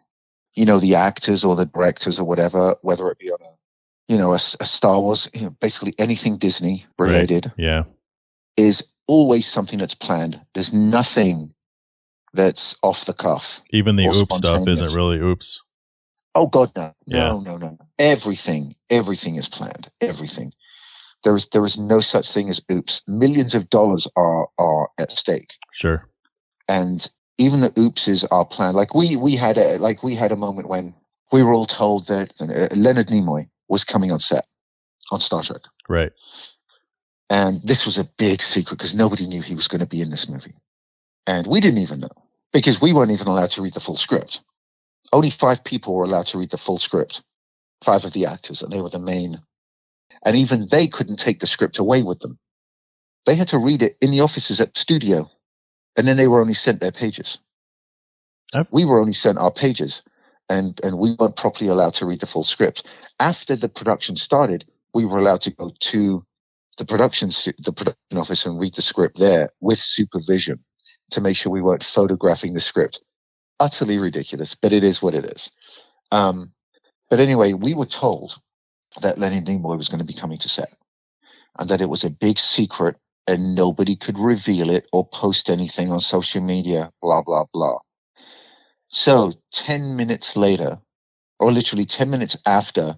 the actors or the directors or whatever, whether it be on a Star Wars, basically anything Disney related, is always something that's planned. There's nothing that's off the cuff. Even the oops stuff isn't really oops. Oh God, no. No. Everything is planned. Everything. There is no such thing as oops. Millions of dollars are at stake. Sure. And even the oopses are planned. Like we had a moment when we were all told that Leonard Nimoy was coming on set on Star Trek. Right. And this was a big secret because nobody knew he was going to be in this movie. And we didn't even know because we weren't even allowed to read the full script. Only 5 people were allowed to read the full script, 5 of the actors, and they were the main. And even they couldn't take the script away with them. They had to read it in the offices at the studio, and then they were only sent their pages. We were only sent our pages, and we weren't properly allowed to read the full script. After the production started, we were allowed to go to the production office and read the script there with supervision to make sure we weren't photographing the script. Utterly ridiculous, but it is what it is. But anyway, we were told that Leonard Nimoy was going to be coming to set and that it was a big secret and nobody could reveal it or post anything on social media, blah, blah, blah. So 10 minutes later, or literally 10 minutes after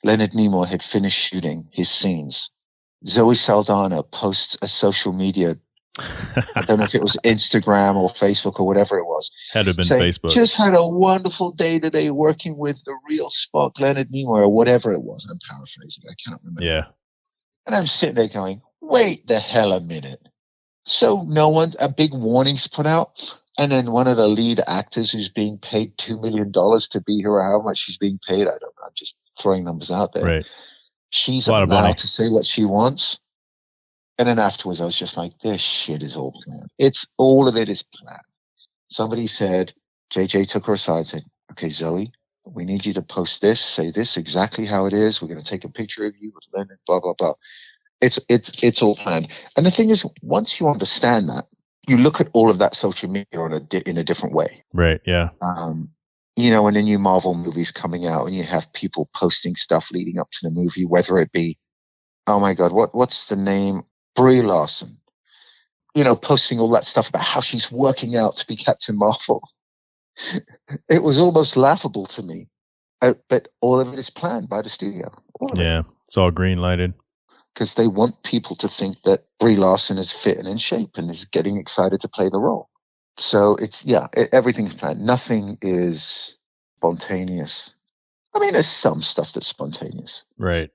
Leonard Nimoy had finished shooting his scenes, Zoe Saldana posts a social media, I don't know if it was Instagram or Facebook or whatever it was. Had to have been Facebook. Just had a wonderful day today working with the real Spock, Leonard Nimoy, or whatever it was. I'm paraphrasing. I cannot remember. Yeah. And I'm sitting there going, wait the hell a minute. So a big warning's put out. And then one of the lead actors who's being paid $2 million to be here, or how much she's being paid, I don't know. I'm just throwing numbers out there. Right. She's allowed to say what she wants. And then afterwards, I was just like, this shit is all planned. All of it is planned. Somebody said, JJ took her aside and said, okay, Zoe, we need you to post this, say this exactly how it is. We're going to take a picture of you with Leonard, blah, blah, blah. It's all planned. And the thing is, once you understand that, you look at all of that social media in a different way. Right, yeah. And the new Marvel movies coming out and you have people posting stuff leading up to the movie, whether it be, oh my God, what's the name? Brie Larson, posting all that stuff about how she's working out to be Captain Marvel. It was almost laughable to me, but all of it is planned by the studio. Yeah, it's all green lighted. Because they want people to think that Brie Larson is fit and in shape and is getting excited to play the role. So everything's planned. Nothing is spontaneous. I mean, there's some stuff that's spontaneous. Right.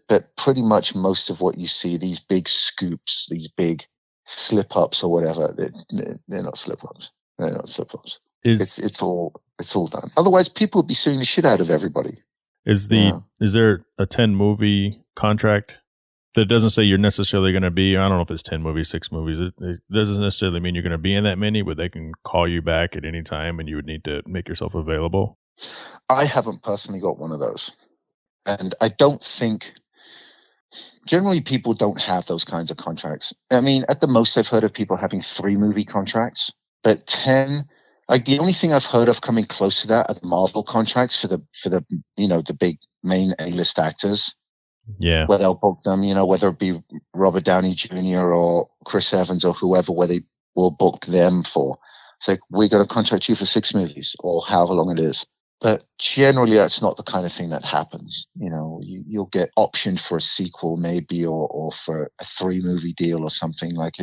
But pretty much most of what you see, these big scoops, these big slip ups or whatever. They're not slip ups. They're not slip ups. It's all done. Otherwise, people would be suing the shit out of everybody. Is there a 10 movie contract that doesn't say you're necessarily going to be? I don't know if it's 10 movies, 6 movies. It doesn't necessarily mean you're going to be in that many, but they can call you back at any time, and you would need to make yourself available. I haven't personally got one of those, and I don't think. Generally, people don't have those kinds of contracts. I mean, at the most, I've heard of people having 3 movie contracts, but 10. Like the only thing I've heard of coming close to that are the Marvel contracts for the the big main A-list actors. Yeah, where they'll book them, whether it be Robert Downey Jr. or Chris Evans or whoever, where they will book them for. It's like, we're going to contract you for 6 movies or however long it is. But generally, that's not the kind of thing that happens. You'll get optioned for a sequel maybe, or for a 3-movie deal or something like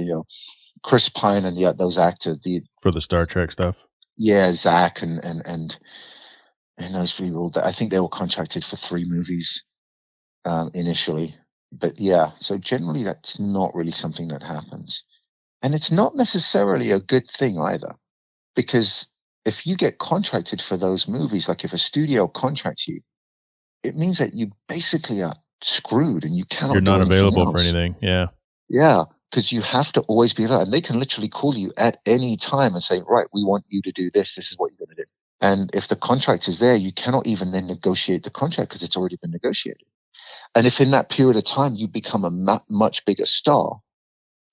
Chris Pine and those actors. For the Star Trek stuff. Yeah, Zach and those people. I think they were contracted for 3 movies initially. But yeah, so generally that's not really something that happens. And it's not necessarily a good thing either, because if you get contracted for those movies, like if a studio contracts you, it means that you basically are screwed and you cannot. You're not do available else. for anything. Yeah. Yeah, because you have to always be available. And they can literally call you at any time and say, right, we want you to do this. This is what you're going to do. And if the contract is there, you cannot even then negotiate the contract because it's already been negotiated. And if in that period of time you become a much bigger star,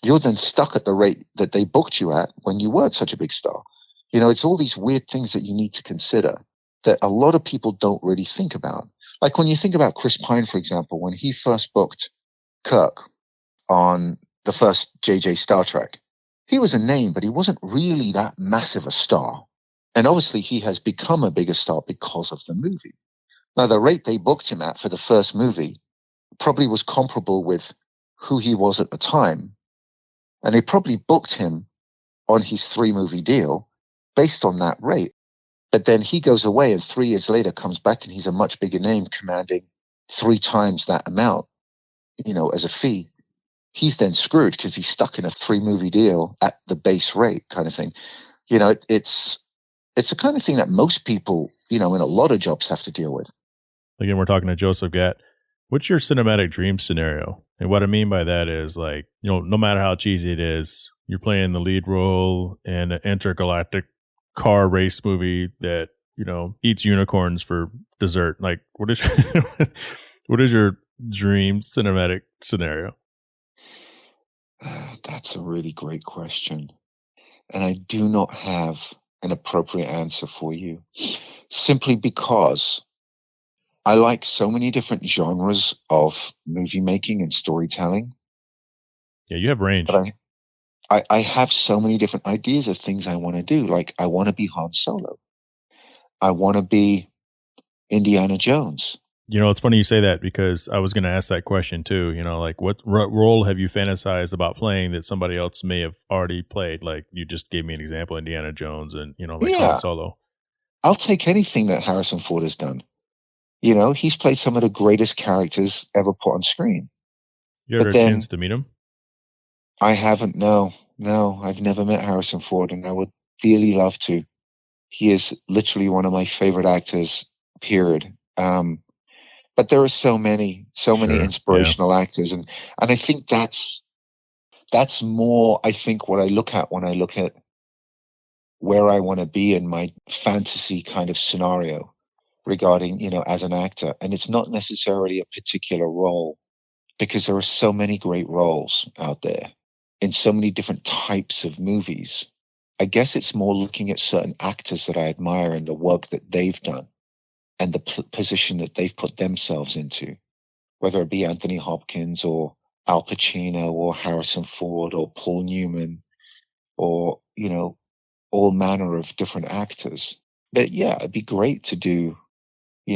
you're then stuck at the rate that they booked you at when you weren't such a big star. It's all these weird things that you need to consider that a lot of people don't really think about. Like when you think about Chris Pine, for example, when he first booked Kirk on the first JJ Star Trek, he was a name, but he wasn't really that massive a star. And obviously he has become a bigger star because of the movie. Now, the rate they booked him at for the first movie probably was comparable with who he was at the time. And they probably booked him on his 3-movie deal based on that rate. But then he goes away and 3 years later comes back and he's a much bigger name commanding 3 times that amount, as a fee. He's then screwed because he's stuck in a 3-movie deal at the base rate kind of thing. It's the kind of thing that most people, in a lot of jobs have to deal with. Again, we're talking to Joseph Gatt. What's your cinematic dream scenario? And what I mean by that is, like, no matter how cheesy it is, you're playing the lead role in an intergalactic car race movie that, eats unicorns for dessert. Like, what is your dream cinematic scenario? That's a really great question. And I do not have an appropriate answer for you, simply because I like so many different genres of movie making and storytelling. Yeah, you have range. But I have so many different ideas of things I want to do. Like, I want to be Han Solo. I want to be Indiana Jones. It's funny you say that, because I was going to ask that question too. Like, what role have you fantasized about playing that somebody else may have already played? Like, you just gave me an example, Indiana Jones and, Han Solo. I'll take anything that Harrison Ford has done. He's played some of the greatest characters ever put on screen. You ever had a chance to meet him? I haven't, no. I've never met Harrison Ford, and I would dearly love to. He is literally one of my favorite actors, period. But there are so many inspirational actors. And I think that's more, I think, what I look at when I look at where I want to be in my fantasy kind of scenario regarding, as an actor. And it's not necessarily a particular role, because there are so many great roles out there in so many different types of movies. I guess it's more looking at certain actors that I admire and the work that they've done and the position that they've put themselves into, whether it be Anthony Hopkins or Al Pacino or Harrison Ford or Paul Newman or, all manner of different actors. But yeah, it'd be great to do,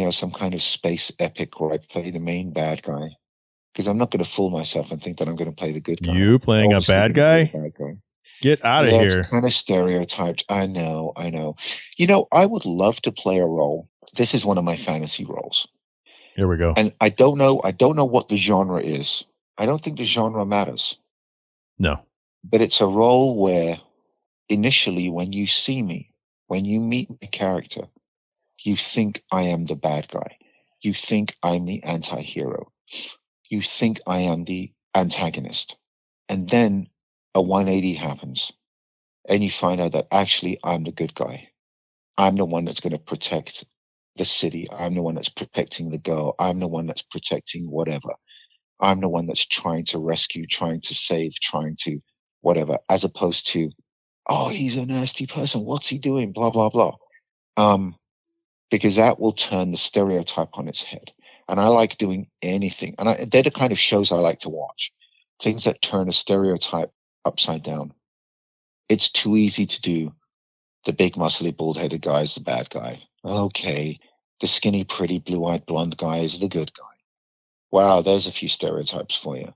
some kind of space epic where I play the main bad guy. Because I'm not going to fool myself and think that I'm going to play the good guy. You playing a bad guy? Get out of here. It's kind of stereotyped. I know. I would love to play a role. This is one of my fantasy roles. Here we go. And I don't know what the genre is. I don't think the genre matters. No. But it's a role where initially when you see me, when you meet my character, you think I am the bad guy. You think I'm the anti-hero. You think I am the antagonist. And then a 180 happens and you find out that actually I'm the good guy. I'm the one that's going to protect the city. I'm the one that's protecting the girl. I'm the one that's protecting whatever. I'm the one that's trying to rescue, trying to save, trying to whatever, as opposed to, oh, he's a nasty person. What's he doing? Blah, blah, blah. Because that will turn the stereotype on its head. And I like doing anything. And they're the kind of shows I like to watch. Things that turn a stereotype upside down. It's too easy to do. The big, muscly, bald-headed guy is the bad guy. Okay. The skinny, pretty, blue-eyed, blonde guy is the good guy. Wow, there's a few stereotypes for you.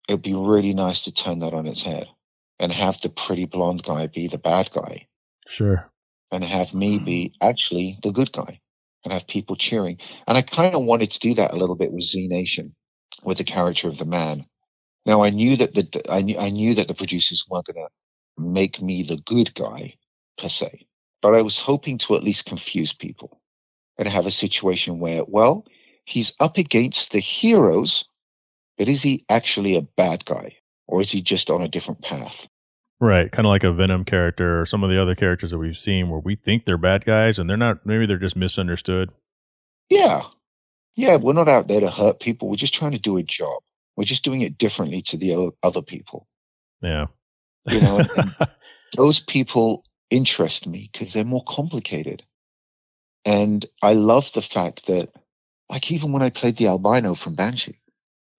It'd be really nice to turn that on its head and have the pretty blonde guy be the bad guy. Sure. And have me be actually the good guy and have people cheering. And I kind of wanted to do that a little bit with Z Nation, with the character of the man. Now, I knew that I knew that the producers weren't going to make me the good guy per se, but I was hoping to at least confuse people and have a situation where, well, he's up against the heroes, but is he actually a bad guy or is he just on a different path? Right. Kind of like a Venom character or some of the other characters that we've seen where we think they're bad guys and they're not. Maybe they're just misunderstood. Yeah. Yeah. We're not out there to hurt people. We're just trying to do a job. We're just doing it differently to the other people. Yeah. You know, and those people interest me because they're more complicated. And I love the fact that, like, even when I played the albino from Banshee,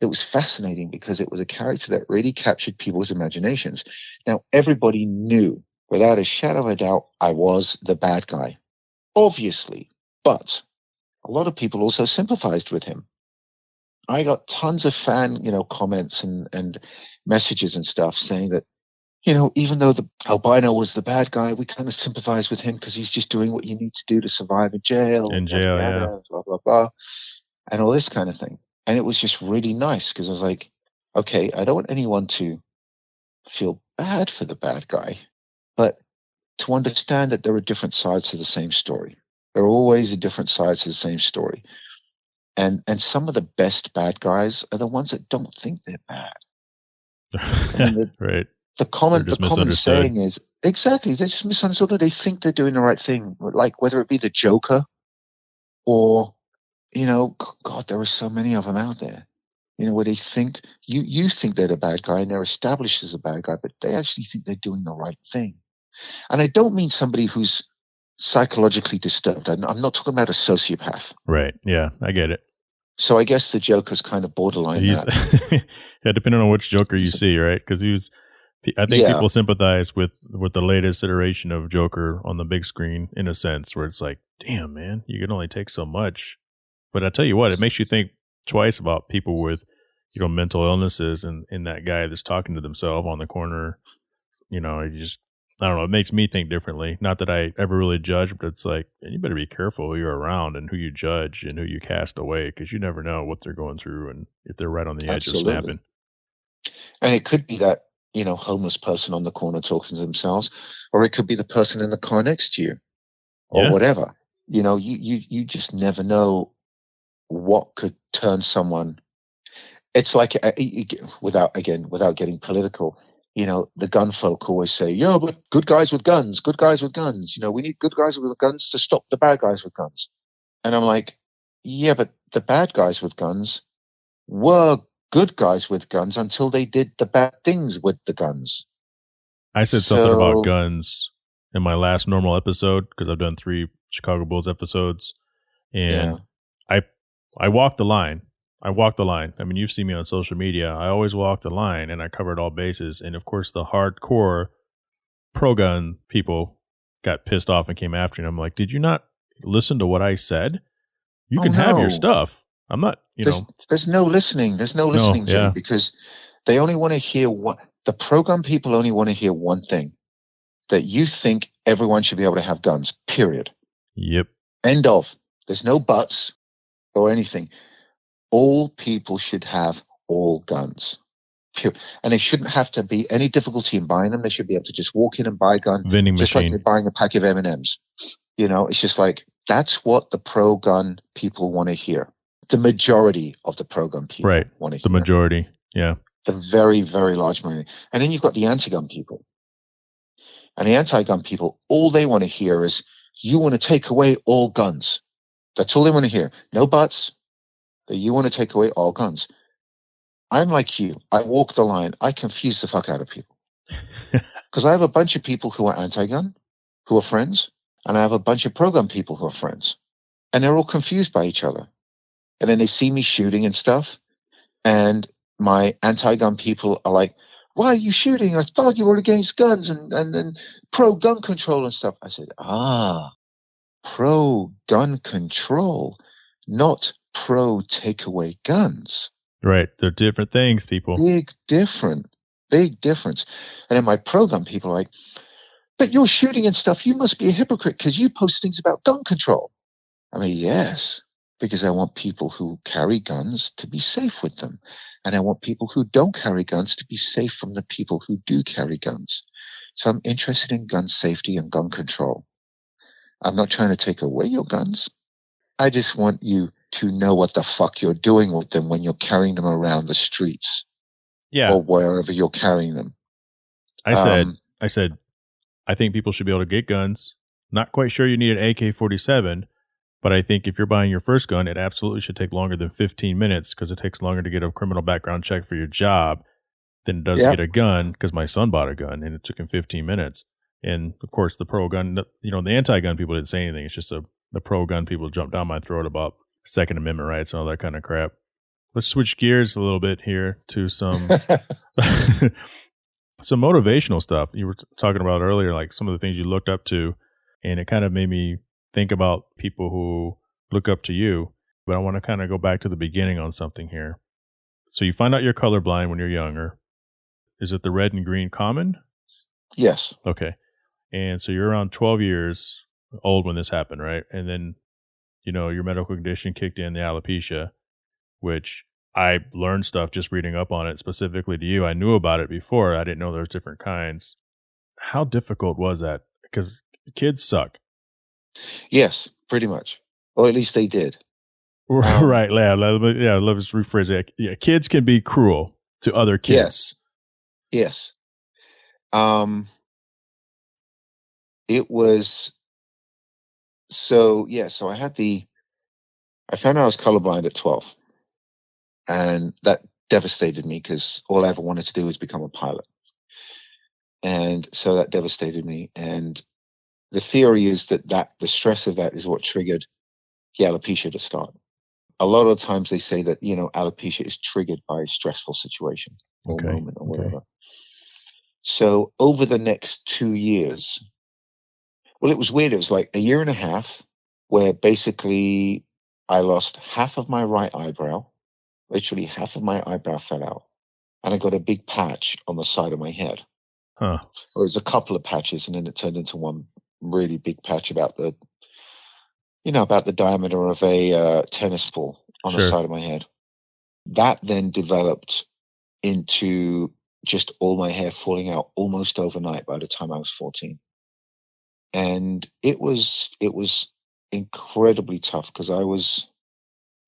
it was fascinating because it was a character that really captured people's imaginations. Now, everybody knew, without a shadow of a doubt, I was the bad guy, obviously. But a lot of people also sympathized with him. I got tons of fan, comments and messages and stuff saying that, even though the albino was the bad guy, we kind of sympathize with him because he's just doing what you need to do to survive in jail. In jail, yeah. Blah, blah, blah, and all this kind of thing. And it was just really nice because I was like, okay, I don't want anyone to feel bad for the bad guy, but to understand that there are different sides to the same story. There are always different sides to the same story. And some of the best bad guys are the ones that don't think they're bad. And right. The common saying is, exactly, they're just misunderstood. They think they're doing the right thing, like whether it be the Joker or, God, there are so many of them out there, where they think, you think they're the bad guy and they're established as a bad guy, but they actually think they're doing the right thing. And I don't mean somebody who's psychologically disturbed. I'm not talking about a sociopath. Right. Yeah, I get it. So I guess the Joker's kind of borderline. Yeah, depending on which Joker you see, right? Because I think people sympathize with the latest iteration of Joker on the big screen in a sense where it's like, damn, man, you can only take so much. But I tell you what, it makes you think twice about people with, mental illnesses and that guy that's talking to themselves on the corner. I don't know. It makes me think differently. Not that I ever really judge, but it's like, you better be careful who you're around and who you judge and who you cast away because you never know what they're going through and if they're right on the edge of snapping. And it could be that, homeless person on the corner talking to themselves, or it could be the person in the car next to you or whatever. You just never know what could turn someone. It's like, without getting political, the gun folk always say, yeah, but good guys with guns. We need good guys with guns to stop the bad guys with guns. And I'm like, yeah, but the bad guys with guns were good guys with guns until they did the bad things with the guns. I said something about guns in my last normal episode because I've done 3 Chicago Bulls episodes. And I walked the line. I mean, you've seen me on social media. I always walk the line, and I covered all bases. And, of course, the hardcore pro-gun people got pissed off and came after me. I'm like, did you not listen to what I said? You can have your stuff. I'm not, There's no listening. There's no listening, Jay, because they only want to hear the pro-gun people only want to hear one thing, that you think everyone should be able to have guns, period. Yep. End of. There's no buts or anything. All people should have all guns. And they shouldn't have to be any difficulty in buying them. They should be able to just walk in and buy a gun, Vending just like machine. they're buying a pack of M&Ms. It's just like, that's what the pro-gun people want to hear. The majority of the pro-gun people want to hear. The majority, yeah. The very, very large majority. And then you've got the anti-gun people. And the anti-gun people, all they want to hear is, you want to take away all guns. That's all they want to hear. No buts. That you want to take away all guns. I'm like you. I walk the line. I confuse the fuck out of people. Because I have a bunch of people who are anti-gun, who are friends, and I have a bunch of pro-gun people who are friends. And they're all confused by each other. And then they see me shooting and stuff. And my anti-gun people are like, why are you shooting? I thought you were against guns and pro-gun control and stuff. I said, pro-gun control, not pro-take-away guns. Right. They're different things, people. Big difference. And then my pro-gun people are like, but you're shooting and stuff. You must be a hypocrite because you post things about gun control. I mean, yes, because I want people who carry guns to be safe with them. And I want people who don't carry guns to be safe from the people who do carry guns. So I'm interested in gun safety and gun control. I'm not trying to take away your guns. I just want you to know what the fuck you're doing with them when you're carrying them around the streets. Yeah. Or wherever you're carrying them. I said, I think people should be able to get guns. Not quite sure you need an AK-47, but I think if you're buying your first gun, it absolutely should take longer than 15 minutes because it takes longer to get a criminal background check for your job than it does to get a gun, because my son bought a gun and it took him 15 minutes. And of course, the pro-gun, the anti-gun people didn't say anything. It's just the pro-gun people jumped down my throat about Second Amendment rights and all that kind of crap. Let's switch gears a little bit here to some some motivational stuff. You were talking about earlier, like some of the things you looked up to, and it kind of made me think about people who look up to you. But I want to kind of go back to the beginning on something here. So you find out you're colorblind when you're younger. Is it the red and green common? Yes. Okay. And so you're around 12 years old when this happened, right? And then, your medical condition kicked in, the alopecia, which I learned stuff just reading up on it specifically to you. I knew about it before. I didn't know there's different kinds. How difficult was that? Because kids suck. Yes, pretty much. Or at least they did. Right. Yeah, let's rephrase it. Yeah, kids can be cruel to other kids. Yes. It was so I found out I was colorblind at 12. And that devastated me because all I ever wanted to do was become a pilot. And so that devastated me. And the theory is that the stress of that is what triggered the alopecia to start. A lot of times they say that, alopecia is triggered by a stressful situation or moment or whatever. So over the next 2 years, well, it was weird. It was like a year and a half where basically I lost half of my right eyebrow. Literally half of my eyebrow fell out. And I got a big patch on the side of my head. Huh. It was a couple of patches, and then it turned into one really big patch about the diameter of a tennis ball on the side of my head. That then developed into just all my hair falling out almost overnight by the time I was 14. And it was incredibly tough because I was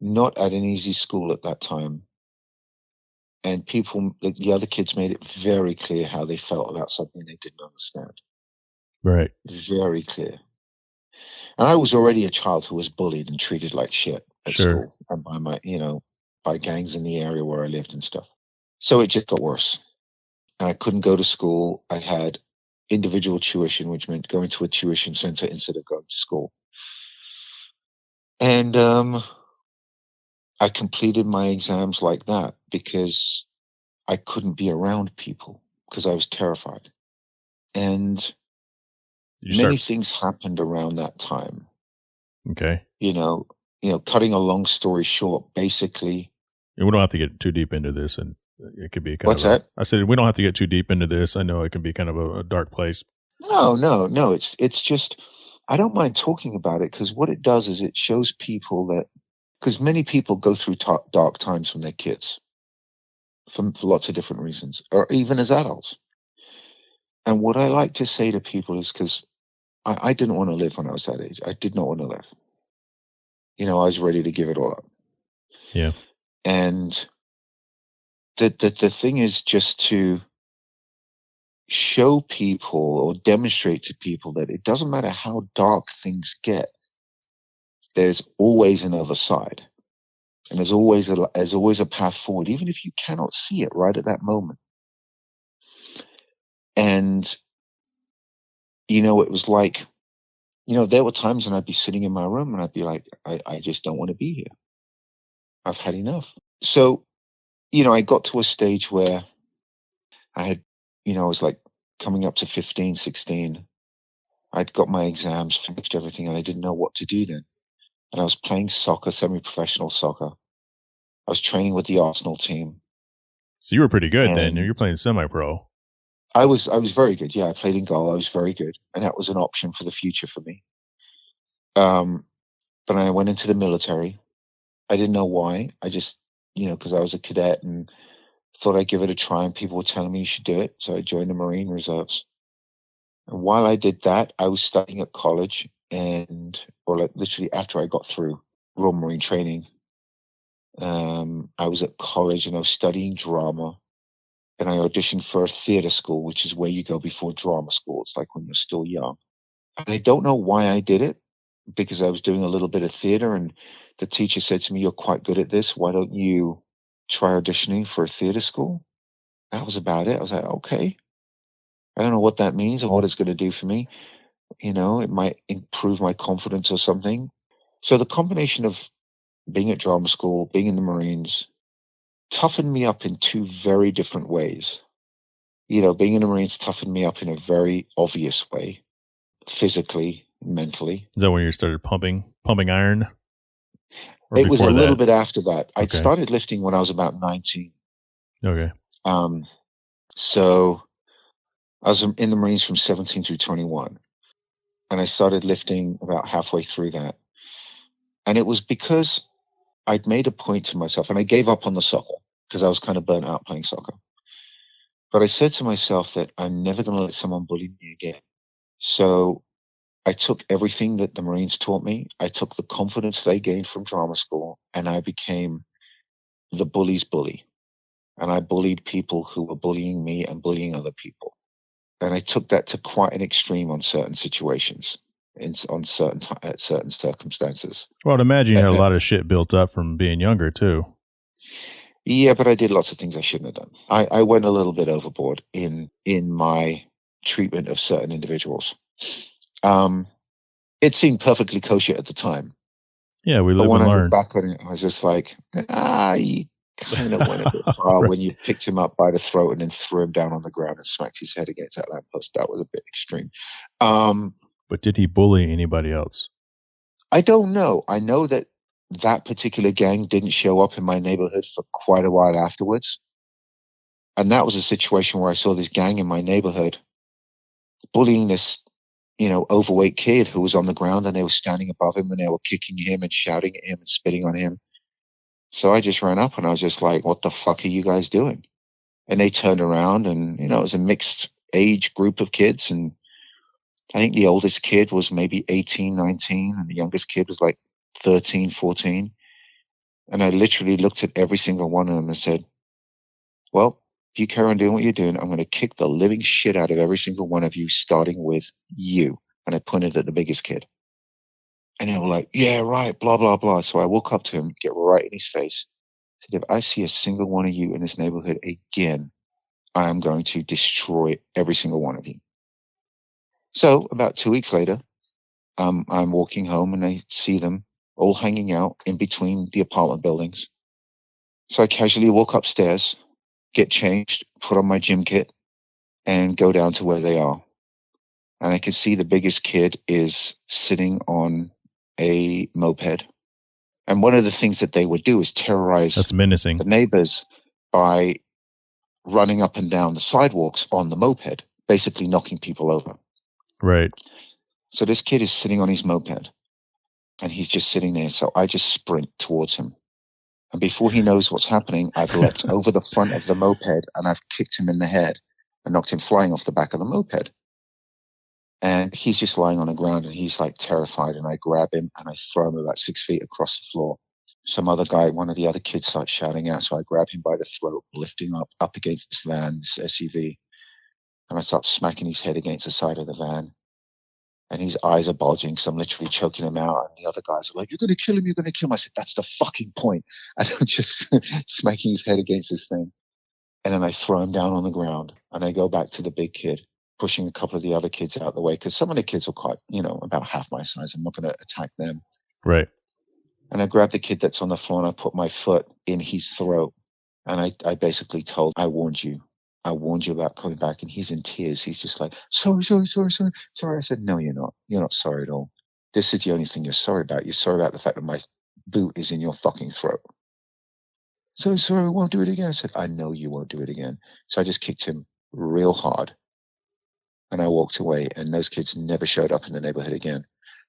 not at an easy school at that time. And the other kids made it very clear how they felt about something they didn't understand. Right. Very clear. And I was already a child who was bullied and treated like shit at school and by gangs in the area where I lived and stuff. So it just got worse. And I couldn't go to school. I had individual tuition, which meant going to a tuition center instead of going to school. And I completed my exams like that because I couldn't be around people because I was terrified. And many things happened around that time. Okay. Cutting a long story short, basically. We don't have to get too deep into this, and it could be What's that? I said we don't have to get too deep into this. I know it can be kind of a dark place. No. It's just I don't mind talking about it because what it does is it shows people that because many people go through dark times when they're kids. for lots of different reasons, or even as adults. And what I like to say to people is because I didn't want to live when I was that age. I did not want to live. I was ready to give it all up. Yeah. And the thing is just to show people or demonstrate to people that it doesn't matter how dark things get, there's always another side. And there's always a path forward, even if you cannot see it right at that moment. And, it was like, there were times when I'd be sitting in my room and I'd be like, I just don't want to be here. I've had enough. So, I got to a stage where I had, I was like coming up to 15, 16. I'd got my exams, finished everything, and I didn't know what to do then. And I was playing soccer, semi-professional soccer. I was training with the Arsenal team. So you were pretty good then. And You're playing semi-pro. I was very good. Yeah, I played in goal. I was very good, and that was an option for the future for me. But I went into the military. I didn't know why. I just, because I was a cadet and thought I'd give it a try, and people were telling me you should do it. So I joined the Marine Reserves. And while I did that, I was studying at college, or like literally after I got through Royal Marine training, I was at college and I was studying drama. And I auditioned for a theater school, which is where you go before drama school. It's like when you're still young. And I don't know why I did it, because I was doing a little bit of theater, and the teacher said to me, "You're quite good at this. Why don't you try auditioning for a theater school?" That was about it. I was like, okay. I don't know what that means or what it's going to do for me. It might improve my confidence or something. So the combination of being at drama school, being in the Marines, toughened me up in two very different ways. Being in the Marines toughened me up in a very obvious way, physically, mentally. Is that when you started pumping iron? Or It was a before little that? bit after that. I'd Okay. started lifting when I was about 19. Okay. So I was in the Marines from 17 through 21. And I started lifting about halfway through that. And it was because I'd made a point to myself, and I gave up on the soccer because I was kind of burnt out playing soccer. But I said to myself that I'm never going to let someone bully me again. So I took everything that the Marines taught me. I took the confidence they gained from drama school, and I became the bully's bully. And I bullied people who were bullying me and bullying other people. And I took that to quite an extreme on certain situations, at certain circumstances. Well, I'd imagine you had a lot of shit built up from being younger too. Yeah, but I did lots of things I shouldn't have done. I went a little bit overboard in my treatment of certain individuals. It seemed perfectly kosher at the time. Yeah, we live But when and I learn. look back on it, I was just like, you kind of went a bit far Right. when you picked him up by the throat and then threw him down on the ground and smacked his head against that lamppost. That was a bit extreme. But did he bully anybody else? I don't know. I know that particular gang didn't show up in my neighborhood for quite a while afterwards. And that was a situation where I saw this gang in my neighborhood bullying this, overweight kid who was on the ground, and they were standing above him and they were kicking him and shouting at him and spitting on him. So I just ran up and I was just like, what the fuck are you guys doing? And they turned around, and, it was a mixed age group of kids. And I think the oldest kid was maybe 18, 19, and the youngest kid was like 13, 14. And I literally looked at every single one of them and said, well, if you carry on doing what you're doing, I'm going to kick the living shit out of every single one of you, starting with you. And I pointed at the biggest kid. And they were like, yeah, right, blah, blah, blah. So I walk up to him, get right in his face. I said, if I see a single one of you in this neighborhood again, I am going to destroy every single one of you. So about 2 weeks later, I'm walking home and I see them all hanging out in between the apartment buildings. So I casually walk upstairs, get changed, put on my gym kit, and go down to where they are. And I can see the biggest kid is sitting on a moped. And one of the things that they would do is terrorize That's menacing. the neighbors by running up and down the sidewalks on the moped, basically knocking people over. Right. So this kid is sitting on his moped, and he's just sitting there. So I just sprint towards him. And before he knows what's happening, I've leapt over the front of the moped and I've kicked him in the head and knocked him flying off the back of the moped. And he's just lying on the ground and he's like terrified. And I grab him and I throw him about 6 feet across the floor. Some other guy, one of the other kids, starts shouting out. So I grab him by the throat, lifting up against this van, this SUV. And I start smacking his head against the side of the van. And his eyes are bulging because I'm literally choking him out. And the other guys are like, "You're going to kill him, you're going to kill him." I said, "That's the fucking point." And I'm just smacking his head against this thing. And then I throw him down on the ground. And I go back to the big kid, pushing a couple of the other kids out of the way. Because some of the kids are quite, about half my size. I'm not going to attack them. Right. And I grab the kid that's on the floor and I put my foot in his throat. And I basically told, "I warned you. I warned you about coming back." And he's in tears. He's just like, sorry. I said, "No, you're not. You're not sorry at all. This is the only thing you're sorry about. You're sorry about the fact that my boot is in your fucking throat." "So sorry, I won't do it again." I said, "I know you won't do it again." So I just kicked him real hard. And I walked away. And those kids never showed up in the neighborhood again.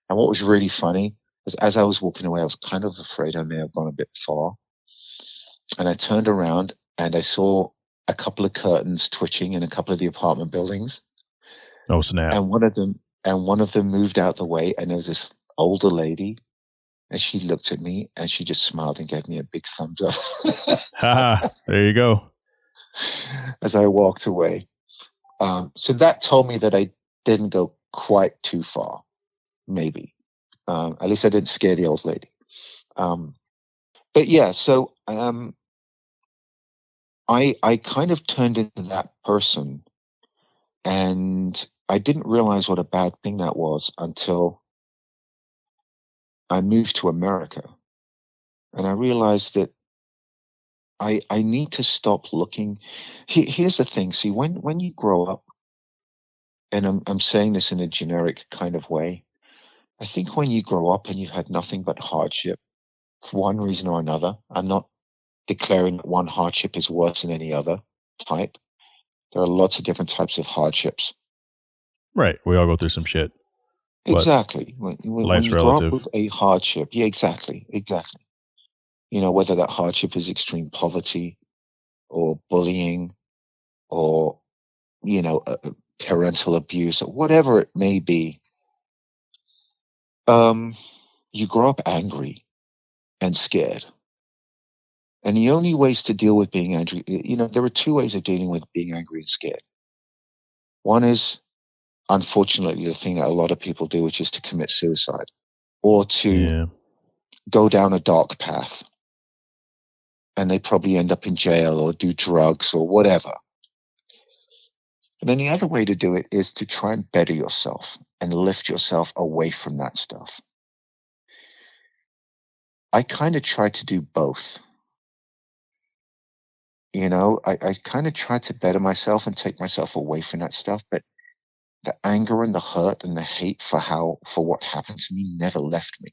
And what was really funny was as I was walking away, I was kind of afraid I may have gone a bit far. And I turned around and I saw a couple of curtains twitching in a couple of the apartment buildings. Oh, snap. And one of them moved out the way, and there was this older lady, and she looked at me and she just smiled and gave me a big thumbs up. Haha, there you go. As I walked away. So that told me that I didn't go quite too far, maybe. At least I didn't scare the old lady. But yeah, so I kind of turned into that person, and I didn't realize what a bad thing that was until I moved to America. And I realized that I need to stop looking. Here's the thing. See, when you grow up, and I'm saying this in a generic kind of way, I think when you grow up and you've had nothing but hardship for one reason or another, I'm not declaring that one hardship is worse than any other type. There are lots of different types of hardships. Right. We all go through some shit. Exactly. When Life's you grow up relative. with a hardship, yeah, exactly. Whether that hardship is extreme poverty or bullying or, parental abuse or whatever it may be, you grow up angry and scared. And the only ways to deal with being angry, there are two ways of dealing with being angry and scared. One is, unfortunately, the thing that a lot of people do, which is to commit suicide or to go down a dark path. And they probably end up in jail or do drugs or whatever. And then the other way to do it is to try and better yourself and lift yourself away from that stuff. I kind of try to do both. I kind of try to better myself and take myself away from that stuff. But the anger and the hurt and the hate for what happened to me never left me.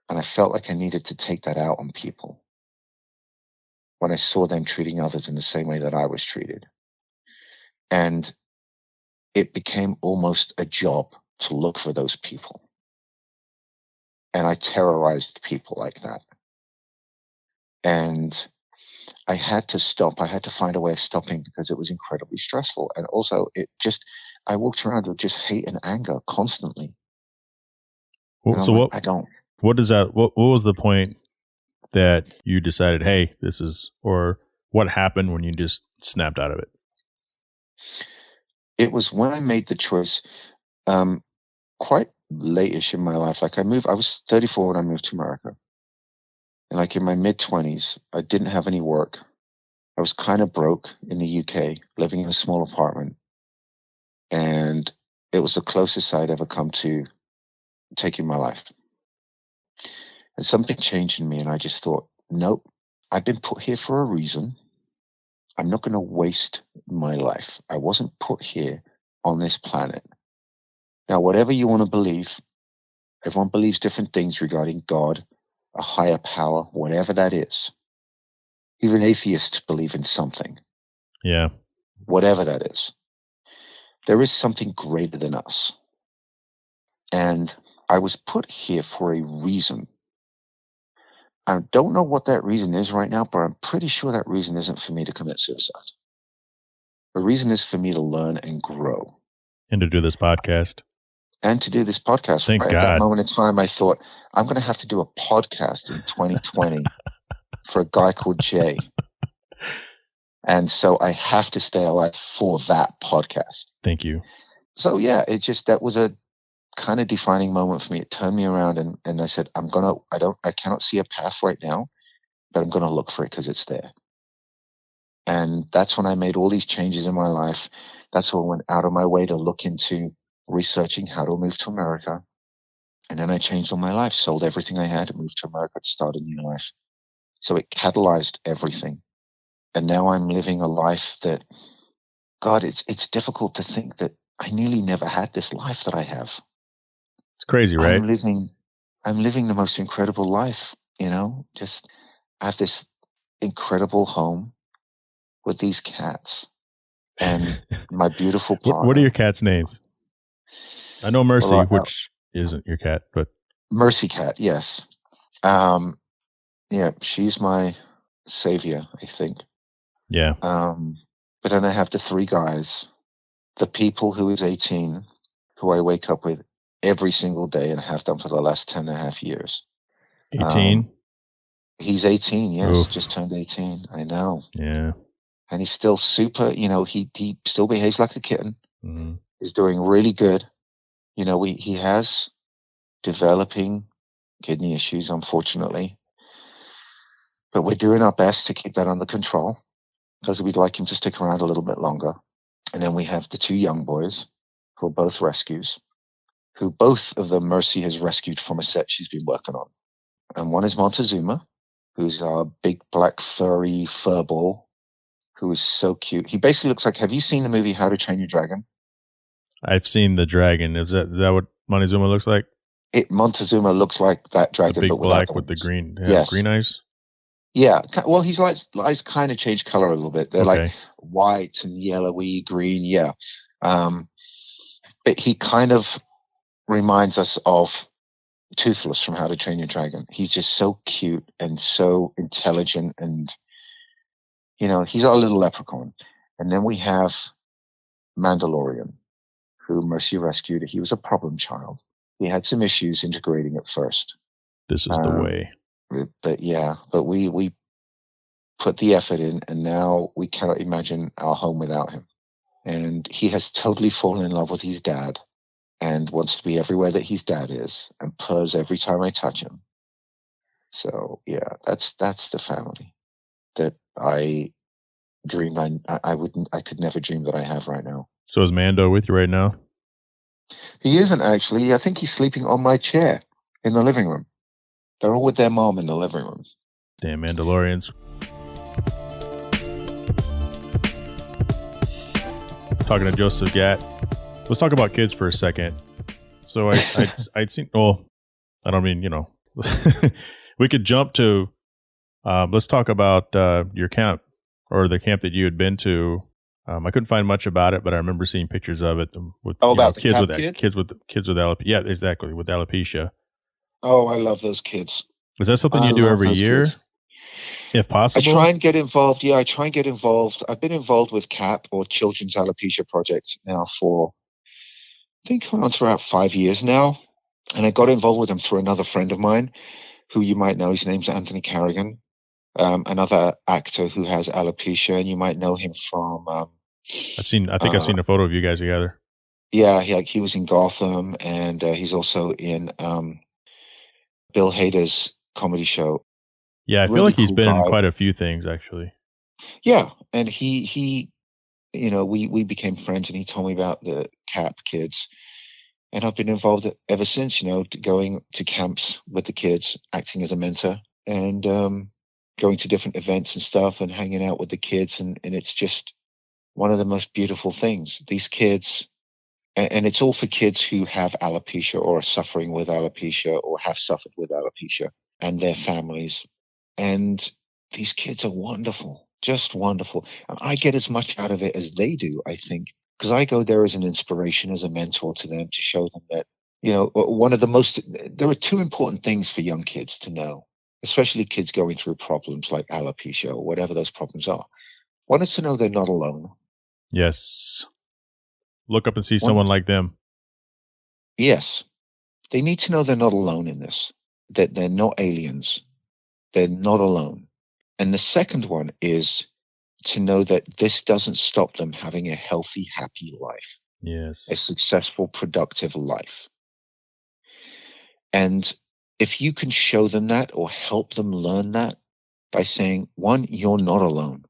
And I felt like I needed to take that out on people when I saw them treating others in the same way that I was treated. And it became almost a job to look for those people. And I terrorized people like that. And I had to stop. I had to find a way of stopping because it was incredibly stressful. And also I walked around with just hate and anger constantly. Well, and so like, I don't. What is that? What was the point that you decided, hey, or what happened when you just snapped out of it? It was when I made the choice, quite late-ish in my life. Like I was 34 when I moved to America. And like in my mid-20s, I didn't have any work. I was kind of broke in the UK, living in a small apartment. And it was the closest I'd ever come to taking my life. And something changed in me, and I just thought, nope, I've been put here for a reason. I'm not going to waste my life. I wasn't put here on this planet. Now, whatever you want to believe, everyone believes different things regarding God, a higher power, whatever that is. Even atheists believe in something. Yeah. Whatever that is. There is something greater than us. And I was put here for a reason. I don't know what that reason is right now, but I'm pretty sure that reason isn't for me to commit suicide. The reason is for me to learn and grow. And to do this podcast. And to do this podcast. Thank Right God. at that moment in time, I thought, I'm going to have to do a podcast in 2020 for a guy called Jay. And so I have to stay alive for that podcast. Thank you. So yeah, that was a kind of defining moment for me. It turned me around and I said, I cannot see a path right now, but I'm going to look for it because it's there. And that's when I made all these changes in my life. That's when I went out of my way to look into researching how to move to America. And then I changed all my life, sold everything I had, and moved to America to start a new life. So it catalyzed everything. And now I'm living a life that, God, it's difficult to think that I nearly never had this life that I have. It's crazy, right? I'm living the most incredible life, just I have this incredible home with these cats and my beautiful partner. What are your cats' names? I know Mercy, which isn't your cat, but Mercy Cat, yes. Yeah, she's my savior, I think. Yeah. But then I have the three guys, the people who is 18, who I wake up with every single day and have done for the last 10 and a half years. 18? He's 18, yes. Oof. Just turned 18. I know. Yeah. And he's still super, he still behaves like a kitten. Mm-hmm. He's doing really good. He has developing kidney issues, unfortunately. But we're doing our best to keep that under control because we'd like him to stick around a little bit longer. And then we have the two young boys who are both rescues, who both of them Mercy has rescued from a set she's been working on. And one is Montezuma, who's our big black furry furball, who is so cute. He basically looks like, have you seen the movie How to Train Your Dragon? I've seen the dragon. Is that what Montezuma looks like? Montezuma looks like that dragon, the big but black with the green, green eyes. Yeah, well, his eyes kind of change color a little bit. They're like white and yellowy, green. Yeah, but he kind of reminds us of Toothless from How to Train Your Dragon. He's just so cute and so intelligent, and he's our little leprechaun. And then we have Mandalorian, who Mercy rescued. He was a problem child. He had some issues integrating at first. This is the way. But we put the effort in, and now we cannot imagine our home without him. And he has totally fallen in love with his dad and wants to be everywhere that his dad is and purrs every time I touch him. So yeah, that's the family that I dreamed I could never dream that I have right now. So is Mando with you right now? He isn't actually. I think he's sleeping on my chair in the living room. They're all with their mom in the living room. Damn Mandalorians. Talking to Joseph Gatt. Let's talk about kids for a second. So I'd seen, well, I don't mean, we could jump to, let's talk about your camp or the camp that you had been to. I couldn't find much about it, but I remember seeing pictures of it with kids with alopecia. Yeah, exactly, with alopecia. Oh, I love those kids. Is that something you do every year, if possible? I try and get involved. Yeah, I try and get involved. I've been involved with CAP, or Children's Alopecia Project, now for, I think, coming on for about 5 years now. And I got involved with them through another friend of mine, who you might know. His name's Anthony Carrigan, another actor who has alopecia, and you might know him from. I think I've seen a photo of you guys together. Yeah, he was in Gotham, and he's also in Bill Hader's comedy show. Yeah, I feel like he's been in quite a few things, actually. Yeah, and he we became friends, and he told me about the CAP kids, and I've been involved ever since. Going to camps with the kids, acting as a mentor, and going to different events and stuff, and hanging out with the kids, and it's just one of the most beautiful things. These kids, and it's all for kids who have alopecia or are suffering with alopecia or have suffered with alopecia, and their families. And these kids are wonderful, just wonderful. And I get as much out of it as they do, I think, because I go there as an inspiration, as a mentor to them, to show them that, there are two important things for young kids to know. especially kids going through problems like alopecia or whatever those problems are, want us to know they're not alone. Yes. Look up and see Want- someone like them. Yes. They need to know they're not alone in this, that they're not aliens. They're not alone. And the second one is to know that this doesn't stop them having a healthy, happy life, a Yes. successful, productive life. And if you can show them that or help them learn that by saying, one, you're not alone.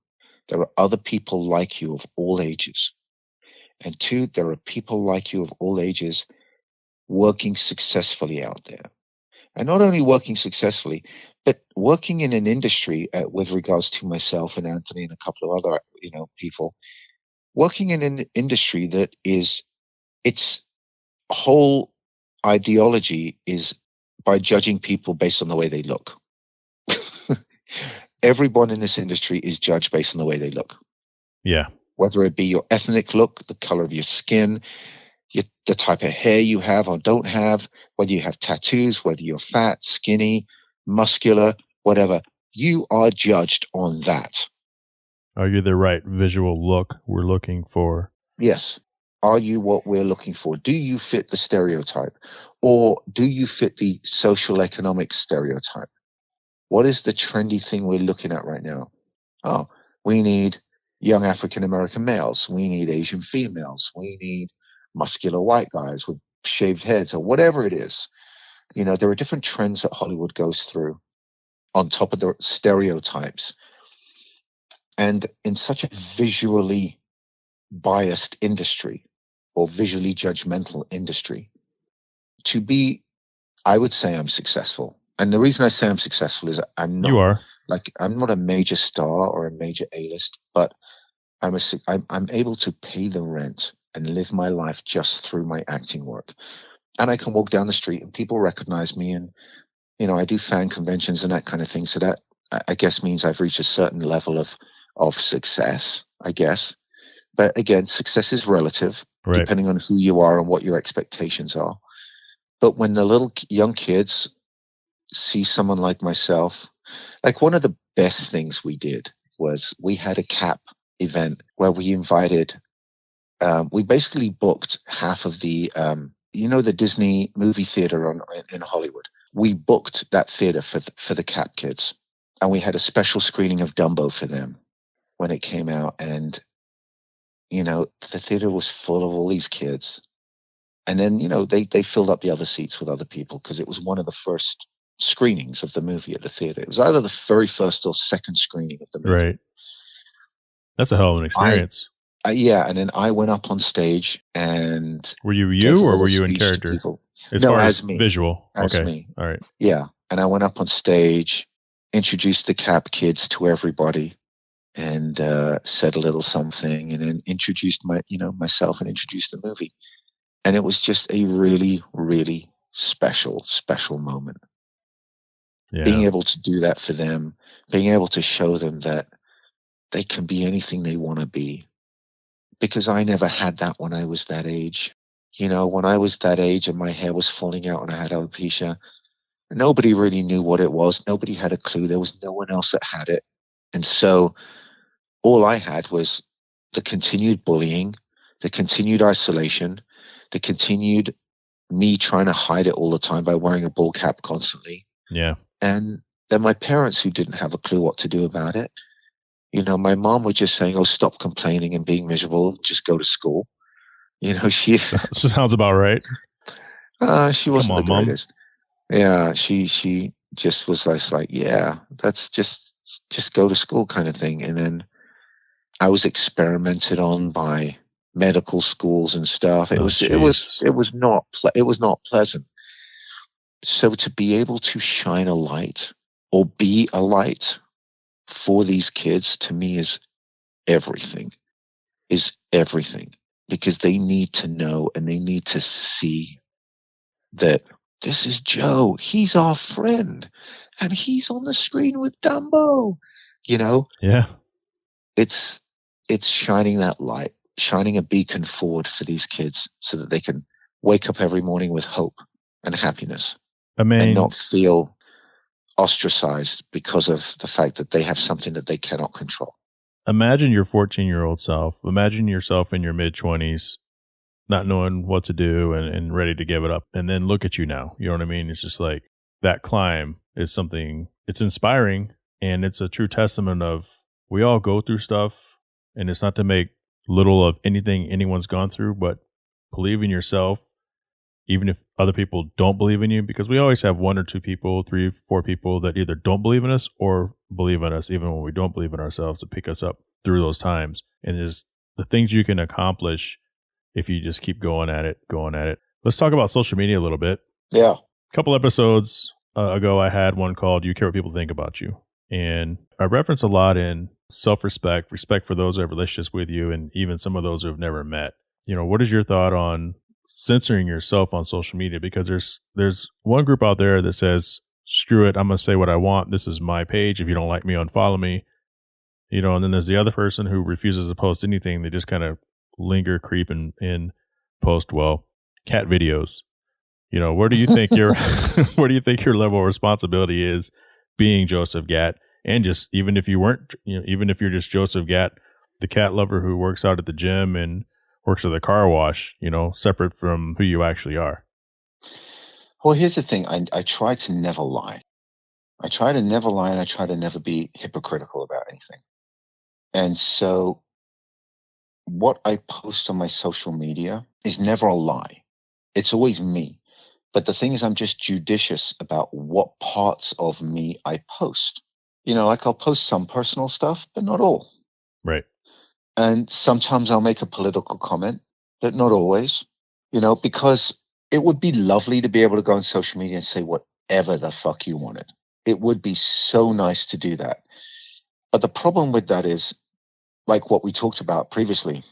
There are other people like you of all ages. And two, there are people like you of all ages working successfully out there. And not only working successfully, but working in an industry with regards to myself and Anthony and a couple of other, people, working in an industry that is, its whole ideology is by judging people based on the way they look. Everyone in this industry is judged based on the way they look. Yeah. Whether it be your ethnic look, the color of your skin, the type of hair you have or don't have, whether you have tattoos, whether you're fat, skinny, muscular, whatever, you are judged on that. Are you the right visual look we're looking for? Yes. Are you what we're looking for? Do you fit the stereotype? Or do you fit the social economic stereotype? What is the trendy thing we're looking at right now? Oh, we need young African American males. We need Asian females. We need muscular white guys with shaved heads or whatever it is. There are different trends that Hollywood goes through on top of the stereotypes. And in such a visually biased industry or visually judgmental industry, I would say I'm successful. And the reason I say I'm successful is I'm not. You are. I'm not a major star or a major A-list, but I'm able to pay the rent and live my life just through my acting work. And I can walk down the street and people recognize me, and I do fan conventions and that kind of thing. So that, I guess, means I've reached a certain level of success, I guess. But again, success is relative, Right. depending on who you are and what your expectations are. But when the little young kids see someone like myself, like one of the best things we did was we had a CAP event where we invited, we basically booked half of the, the Disney movie theater in Hollywood. We booked that theater for the CAP kids, and we had a special screening of Dumbo for them when it came out. And, the theater was full of all these kids. And then, they filled up the other seats with other people because it was one of the first screenings of the movie at the theater. It was either the very first or second screening of the movie. Right. That's a hell of an experience. Yeah, and then I went up on stage and were you gave a or little were you in speech to character? people. As No, far as as me. visual. As okay. me. All right. Yeah, and I went up on stage, introduced the CAP kids to everybody, and said a little something, and then introduced myself and introduced the movie. And it was just a really, really special moment. Yeah. Being able to do that for them, being able to show them that they can be anything they want to be. Because I never had that when I was that age. When I was that age and my hair was falling out and I had alopecia, nobody really knew what it was. Nobody had a clue. There was no one else that had it. And so all I had was the continued bullying, the continued isolation, the continued me trying to hide it all the time by wearing a ball cap constantly. Yeah. And then my parents, who didn't have a clue what to do about it. My mom was just saying, "Oh, stop complaining and being miserable. Just go to school." She sounds about right. She wasn't the Mom. greatest. Yeah, she just was like, yeah, that's just go to school kind of thing. And then I was experimented on by medical schools and stuff. It was not pleasant. So to be able to shine a light or be a light for these kids, to me, is everything, because they need to know and they need to see that this is Joe. He's our friend and he's on the screen with Dumbo. Yeah. It's shining that light, shining a beacon forward for these kids so that they can wake up every morning with hope and happiness. I mean, and not feel ostracized because of the fact that they have something that they cannot control. Imagine your 14-year-old self. Imagine yourself in your mid-20s, not knowing what to do and ready to give it up. And then look at you now. You know what I mean? It's just like that climb is something, it's inspiring, and it's a true testament of we all go through stuff, and it's not to make little of anything anyone's gone through, but believe in yourself, even if other people don't believe in you, because we always have 1 or 2 people, 3, 4 people that either don't believe in us or believe in us, even when we don't believe in ourselves, to pick us up through those times. And there's the things you can accomplish if you just keep going at it. Let's talk about social media a little bit. Yeah. A couple episodes ago, I had one called "You Care What People Think About You," and I reference a lot in self-respect, respect for those who have relationships with you, and even some of those who have never met. You know, what is your thought on censoring yourself on social media? Because there's one group out there that says, "Screw it, I'm gonna say what I want. This is my page. If you don't like me, unfollow me." You know, and then there's the other person who refuses to post anything. They just kind of linger, creep, and post, well, cat videos. You know, where do you think your where do you think your level of responsibility is being Joseph Gatt? And just even if you weren't, you know, even if you're just Joseph Gatt, the cat lover who works out at the gym and works at the car wash, you know, separate from who you actually are. Well, here's the thing. I try to never lie. I try to never lie, and I try to never be hypocritical about anything. And so what I post on my social media is never a lie. It's always me. But the thing is, I'm just judicious about what parts of me I post. You know, like I'll post some personal stuff, but not all. Right. And sometimes I'll make a political comment, but not always, you know, because it would be lovely to be able to go on social media and say whatever the fuck you wanted. It would be so nice to do that. But the problem with that is, like what we talked about previously,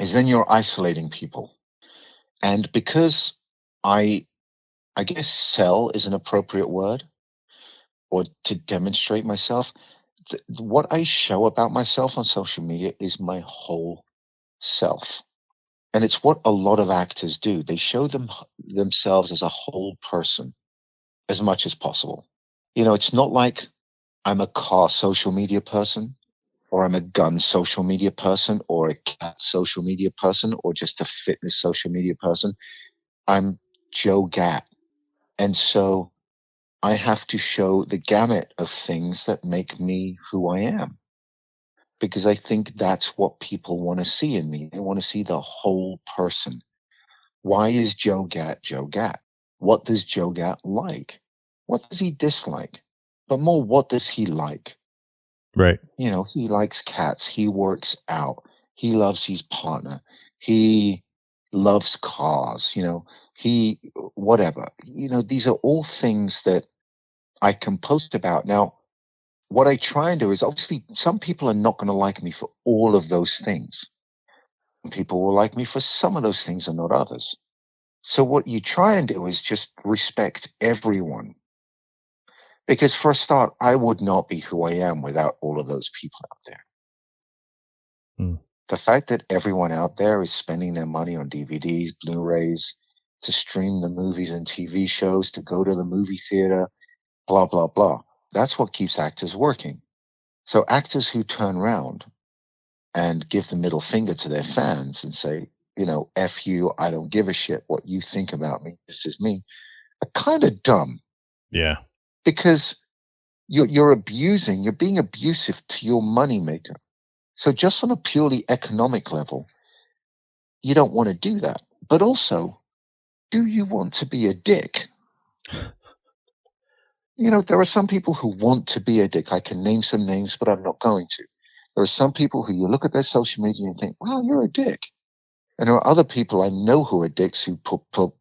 is then you're isolating people. And because I guess sell is an appropriate word, or to demonstrate myself, what I show about myself on social media is my whole self. And it's what a lot of actors do. They show themselves as a whole person as much as possible. You know, it's not like I'm a car social media person, or I'm a gun social media person, or a cat social media person, or just a fitness social media person. I'm Joe Gatt. And so I have to show the gamut of things that make me who I am, because I think that's what people want to see in me. They want to see the whole person. Why is Joe Gatt Joe Gatt? What does Joe Gatt like? What does he dislike? But more, what does he like? Right. You know, he likes cats. He works out. He loves his partner. He loves cars. You know, whatever. You know, these are all things that I can post about. Now, what I try and do is, obviously some people are not going to like me for all of those things. People will like me for some of those things and not others. So what you try and do is just respect everyone. Because for a start, I would not be who I am without all of those people out there. Mm. The fact that everyone out there is spending their money on DVDs, Blu-rays, to stream the movies and TV shows, to go to the movie theater, blah, blah, blah. That's what keeps actors working. So actors who turn around and give the middle finger to their fans and say, you know, F you, I don't give a shit what you think about me, this is me, are kind of dumb. Yeah. Because you're being abusive to your moneymaker. So just on a purely economic level, you don't want to do that. But also, do you want to be a dick? You know, there are some people who want to be a dick. I can name some names, but I'm not going to. There are some people who you look at their social media and think, wow, you're a dick. And there are other people I know who are dicks who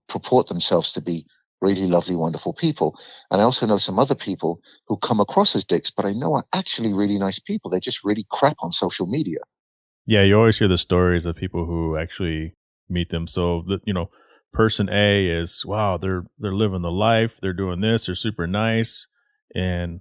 purport themselves to be really lovely, wonderful people. And I also know some other people who come across as dicks, but I know are actually really nice people. They're just really crap on social media. Yeah, you always hear the stories of people who actually meet them. So, you know, person A is, wow, they're living the life, they're doing this, they're super nice. And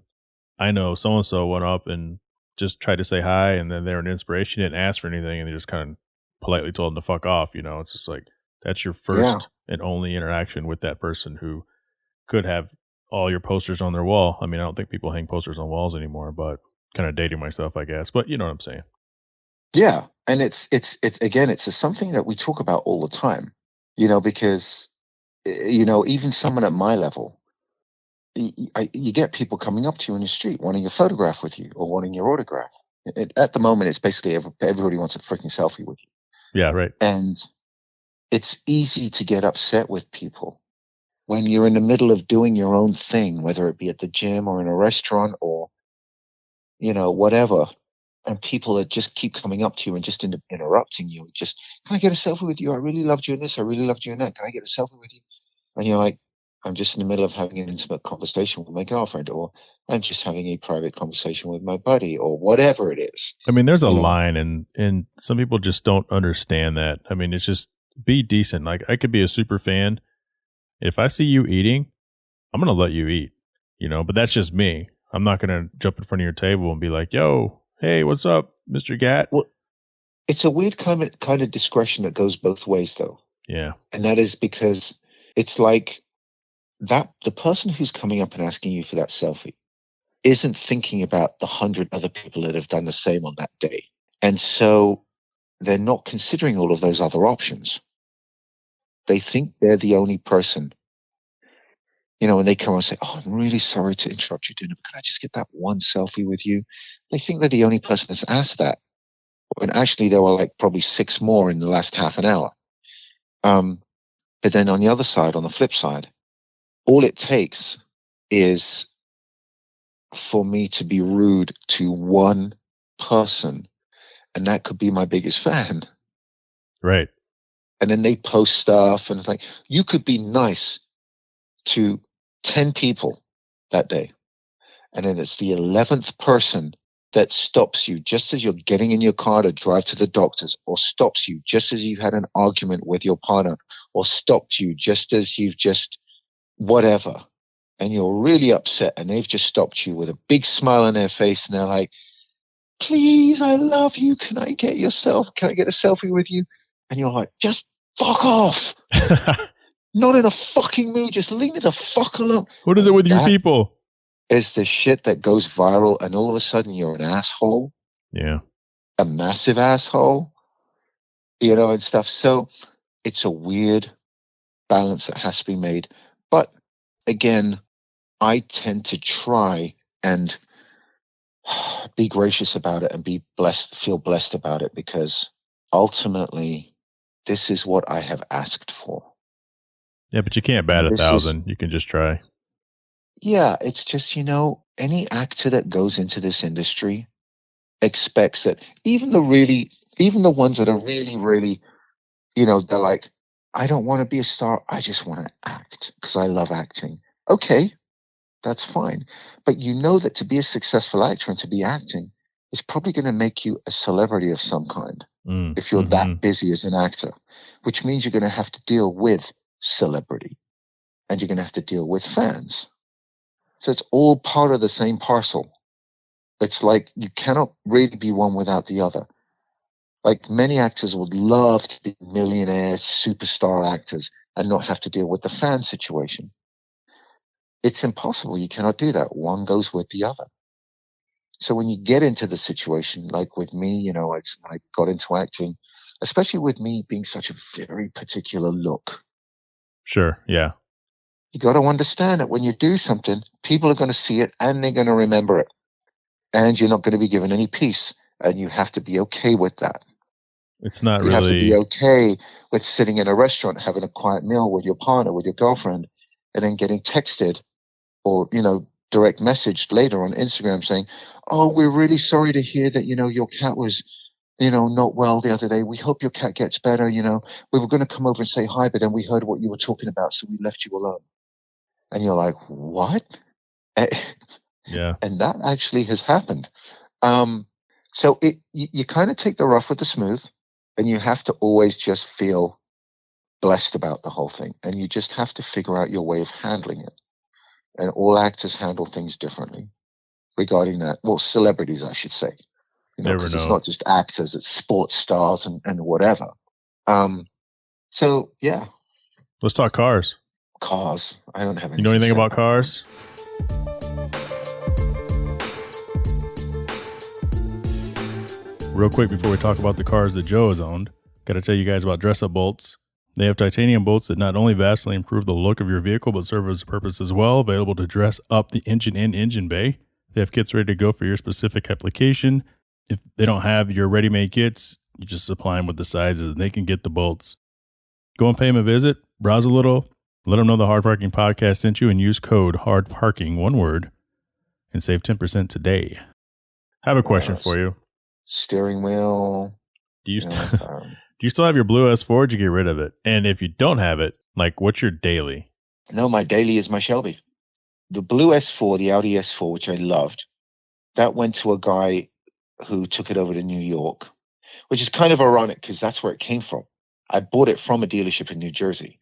I know so and so went up and just tried to say hi, and then they're an inspiration, didn't ask for anything, and they just kind of politely told them to fuck off. You know, it's just like that's your Yeah. first and only interaction with that person who could have all your posters on their wall. I mean, I don't think people hang posters on walls anymore, but kind of dating myself, I guess. But you know what I'm saying? Yeah, and it's again, it's something that we talk about all the time, because even someone at my level, you get people coming up to you in the street wanting a photograph with you or wanting your autograph. At the moment, it's basically everybody wants a freaking selfie with you. Yeah, right. And it's easy to get upset with people when you're in the middle of doing your own thing, whether it be at the gym or in a restaurant or, whatever. And people that just keep coming up to you and just interrupting you. Just, can I get a selfie with you? I really loved you in this. I really loved you in that. Can I get a selfie with you? And you're like, I'm just in the middle of having an intimate conversation with my girlfriend, or I'm just having a private conversation with my buddy, or whatever it is. I mean, there's a line, and some people just don't understand that. I mean, it's just be decent. Like, I could be a super fan. If I see you eating, I'm going to let you eat, but that's just me. I'm not going to jump in front of your table and be like, yo, hey, what's up, Mr. Gatt? Well, it's a weird kind of discretion that goes both ways, though. Yeah. And that is because it's like that the person who's coming up and asking you for that selfie isn't thinking about the 100 other people that have done the same on that day. And so they're not considering all of those other options. They think they're the only person. When they come and say, oh, I'm really sorry to interrupt your dinner, but can I just get that one selfie with you? They think they're the only person that's asked that. When actually there were like probably 6 more in the last half an hour. But then on the other side, on the flip side, all it takes is for me to be rude to one person, and that could be my biggest fan. Right. And then they post stuff, and it's like, you could be nice to 10 people that day. And then it's the 11th person that stops you just as you're getting in your car to drive to the doctors, or stops you just as you've had an argument with your partner, or stopped you just as you've just whatever. And you're really upset, and they've just stopped you with a big smile on their face, and they're like, please, I love you. Can I get a selfie with you? And you're like, just fuck off. Not in a fucking mood. Just leave me the fuck alone. What is it with you people? Is the shit that goes viral, and all of a sudden you're an asshole. Yeah. A massive asshole. And stuff. So it's a weird balance that has to be made. But again, I tend to try and be gracious about it and feel blessed about it, because ultimately this is what I have asked for. Yeah, but you can't bat 1,000. You can just try. Yeah, it's just, any actor that goes into this industry expects that even the ones that are really, really, they're like, I don't want to be a star. I just want to act because I love acting. Okay, that's fine. But that to be a successful actor and to be acting is probably going to make you a celebrity of some kind if you're that busy as an actor, which means you're going to have to deal with celebrity, and you're going to have to deal with fans. So it's all part of the same parcel. It's like you cannot really be one without the other. Like, many actors would love to be millionaires, superstar actors, and not have to deal with the fan situation. It's impossible. You cannot do that. One goes with the other. So when you get into the situation, like with me, I got into acting, especially with me being such a very particular look. Sure, yeah. You got to understand that when you do something, people are going to see it and they're going to remember it. And you're not going to be given any peace. And you have to be okay with that. It's not you have to be okay with sitting in a restaurant, having a quiet meal with your partner, with your girlfriend, and then getting texted or, direct messaged later on Instagram saying, oh, we're really sorry to hear that, your cat was, not well the other day. We hope your cat gets better. We were going to come over and say hi, but then we heard what you were talking about, so we left you alone. And you're like, what? Yeah. And that actually has happened. So you kind of take the rough with the smooth, and you have to always just feel blessed about the whole thing. And you just have to figure out your way of handling it. And all actors handle things differently regarding that. Well, celebrities, I should say. Because it's not just actors, it's sports stars and whatever. So, yeah. Let's talk cars. Cars. I don't have anything. You know anything to say about cars? Real quick before we talk about the cars that Joe has owned, got to tell you guys about Dress Up Bolts. They have titanium bolts that not only vastly improve the look of your vehicle, but serve as a purpose as well, available to dress up the engine and engine bay. They have kits ready to go for your specific application. If they don't have your ready-made kits, you just supply them with the sizes and they can get the bolts. Go and pay them a visit, browse a little, let them know the Hard Parking Podcast sent you, and use code HARDPARKING, one word, and save 10% today. I have a question for you. Steering wheel. Do you still have your blue S4, or did you get rid of it? And if you don't have it, like, what's your daily? No, my daily is my Shelby. The blue S4, the Audi S4, which I loved, that went to a guy who took it over to New York, which is kind of ironic because that's where it came from. I bought it from a dealership in New Jersey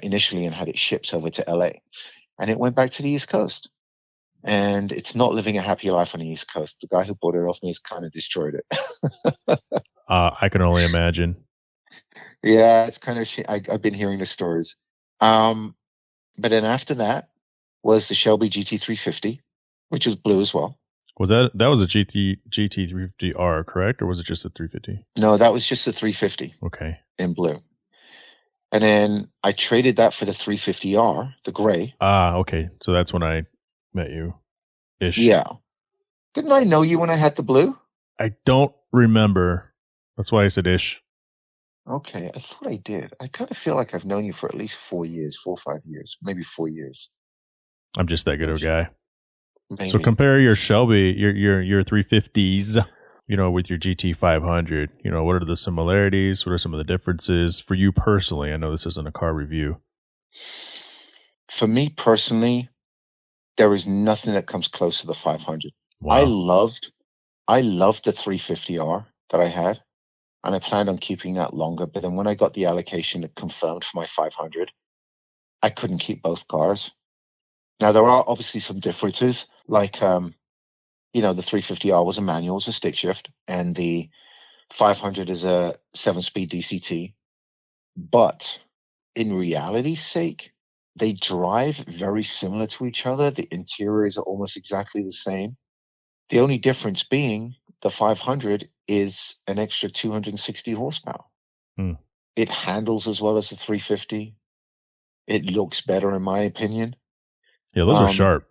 initially and had it shipped over to LA. And it went back to the East Coast. And it's not living a happy life on the East Coast. The guy who bought it off me has kind of destroyed it. I can only imagine. Yeah, it's kind of I've been hearing the stories. But then after that was the Shelby GT350, which was blue as well. Was that was a GT350R, correct? Or was it just a 350? No, that was just a 350. Okay. In blue. And then I traded that for the 350R, the gray. Okay. So that's when I met you. Ish. Yeah. Didn't I know you when I had the blue? I don't remember. That's why I said ish. Okay. I thought I did. I kind of feel like I've known you for at least 4 years, 4 or 5 years, maybe 4 years. I'm just that good of a guy. Maybe. So compare your Shelby, your 350s, with your GT500. What are the similarities? What are some of the differences for you personally? I know this isn't a car review. For me personally, there is nothing that comes close to the 500. Wow. I loved the 350R that I had, and I planned on keeping that longer. But then when I got the allocation that confirmed for my 500, I couldn't keep both cars. Now, there are obviously some differences, like, the 350R was a manual, it's a stick shift, and the 500 is a 7-speed DCT. But in reality's sake, they drive very similar to each other. The interiors are almost exactly the same. The only difference being the 500 is an extra 260 horsepower. It handles as well as the 350. It looks better, in my opinion. Yeah, those are sharp.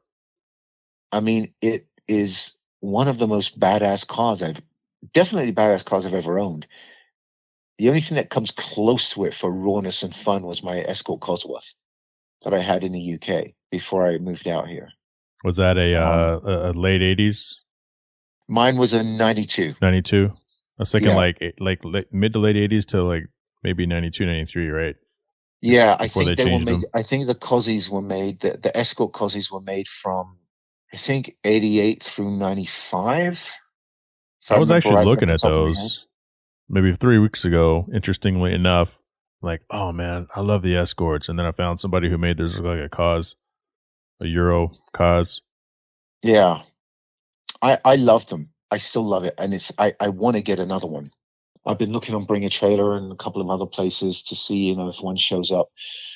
I mean, it is one of the most badass cars I've ever owned. The only thing that comes close to it for rawness and fun was my Escort Cosworth that I had in the UK before I moved out here. Was that a late 80s? Mine was a 92. 92? I was thinking like mid to late 80s to like maybe 92, 93, right? Yeah, Before I think they were made. them. I think the Cossies were made. The Escort Cossies were made from, I think, 88 through 95. I was actually looking at those maybe 3 weeks ago. Interestingly enough, like, oh man, I love the Escorts, and then I found somebody who made theirs look like a Euro Cos. Yeah, I love them. I still love it, and I want to get another one. I've been looking on Bring a Trailer and a couple of other places to see, if one shows up.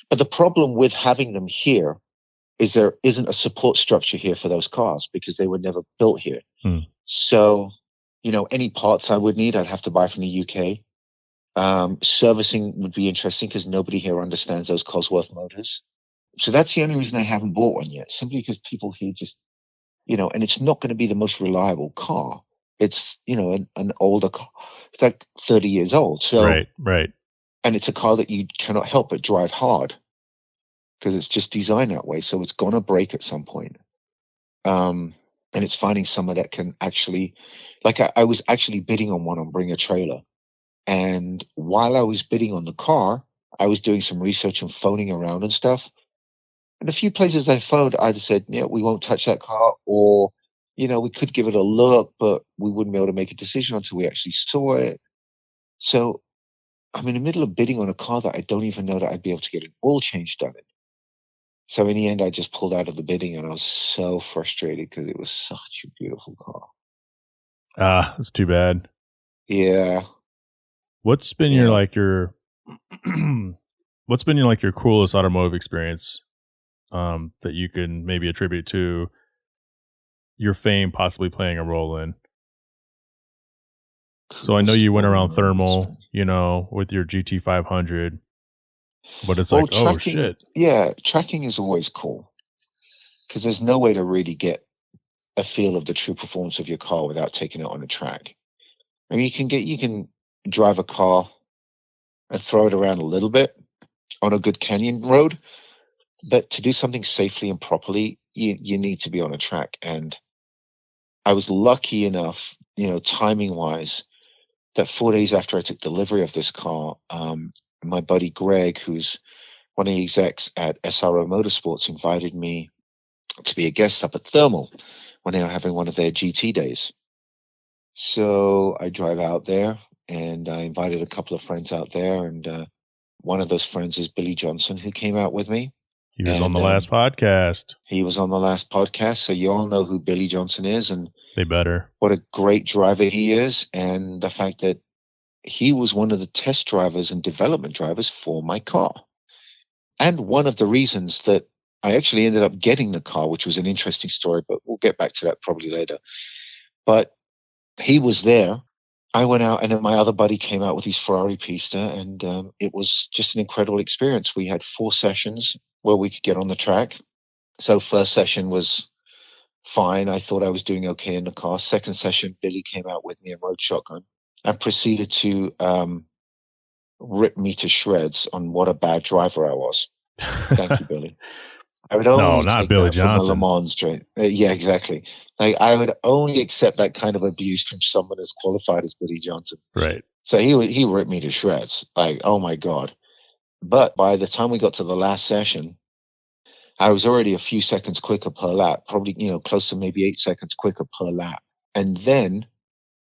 But the problem with having them here is there isn't a support structure here for those cars because they were never built here. So, any parts I would need, I'd have to buy from the UK. Servicing would be interesting because nobody here understands those Cosworth motors. So that's the only reason I haven't bought one yet, simply because people here just, and it's not going to be the most reliable car. It's, an older car. It's like 30 years old. So, right. And it's a car that you cannot help but drive hard because it's just designed that way. So it's going to break at some point. And it's finding someone that can actually, like I was actually bidding on one on Bring a Trailer. And while I was bidding on the car, I was doing some research and phoning around and stuff. And a few places I phoned either said, we won't touch that car, or, we could give it a look, but we wouldn't be able to make a decision until we actually saw it. So I'm in the middle of bidding on a car that I don't even know that I'd be able to get an oil change done in. So in the end, I just pulled out of the bidding, and I was so frustrated because it was such a beautiful car. That's too bad. Yeah. What's been your What's been your coolest automotive experience that you can maybe attribute to your fame possibly playing a role in? So I know you went around thermal, with your GT500, but it's Well, like, oh tracking, shit. yeah, tracking is always cool because there's no way to really get a feel of the true performance of your car without taking it on a track. I mean, you can drive a car and throw it around a little bit on a good canyon road, but to do something safely and properly, you need to be on a track. And I was lucky enough, timing wise, that 4 days after I took delivery of this car, my buddy Greg, who's one of the execs at SRO Motorsports, invited me to be a guest up at Thermal when they were having one of their GT days. So I drive out there and I invited a couple of friends out there. And one of those friends is Billy Johnson, who came out with me. He was on the last podcast. He was on the last podcast. So you all know who Billy Johnson is. And they better. What a great driver he is. And the fact that he was one of the test drivers and development drivers for my car. And one of the reasons that I actually ended up getting the car, which was an interesting story, but we'll get back to that probably later. But he was there. I went out, and then my other buddy came out with his Ferrari Pista, and it was just an incredible experience. We had 4 sessions where we could get on the track. So first session was fine. I thought I was doing okay in the car. Second session, Billy came out with me and rode shotgun and proceeded to rip me to shreds on what a bad driver I was. Thank you, Billy. I would only not take Billy that Johnson. from a Le Mans train. Yeah, exactly. I would only accept that kind of abuse from someone as qualified as Billy Johnson. Right. So he ripped me to shreds. Like, oh my God. But by the time we got to the last session, I was already a few seconds quicker per lap, probably, close to maybe 8 seconds quicker per lap. And then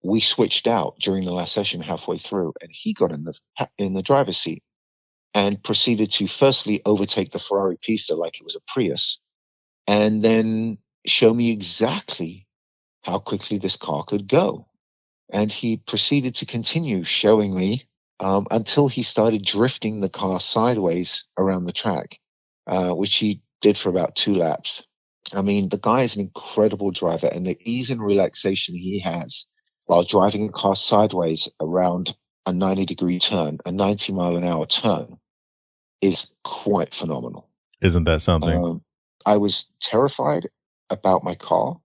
we switched out during the last session halfway through, and he got in the driver's seat and proceeded to firstly overtake the Ferrari Pista like it was a Prius, and then show me exactly how quickly this car could go. And he proceeded to continue showing me until he started drifting the car sideways around the track, which he did for about 2 laps. I mean, the guy is an incredible driver, and the ease and relaxation he has while driving a car sideways around a 90-degree turn, a 90-mile-an-hour turn, is quite phenomenal. Isn't that something? I was terrified about my car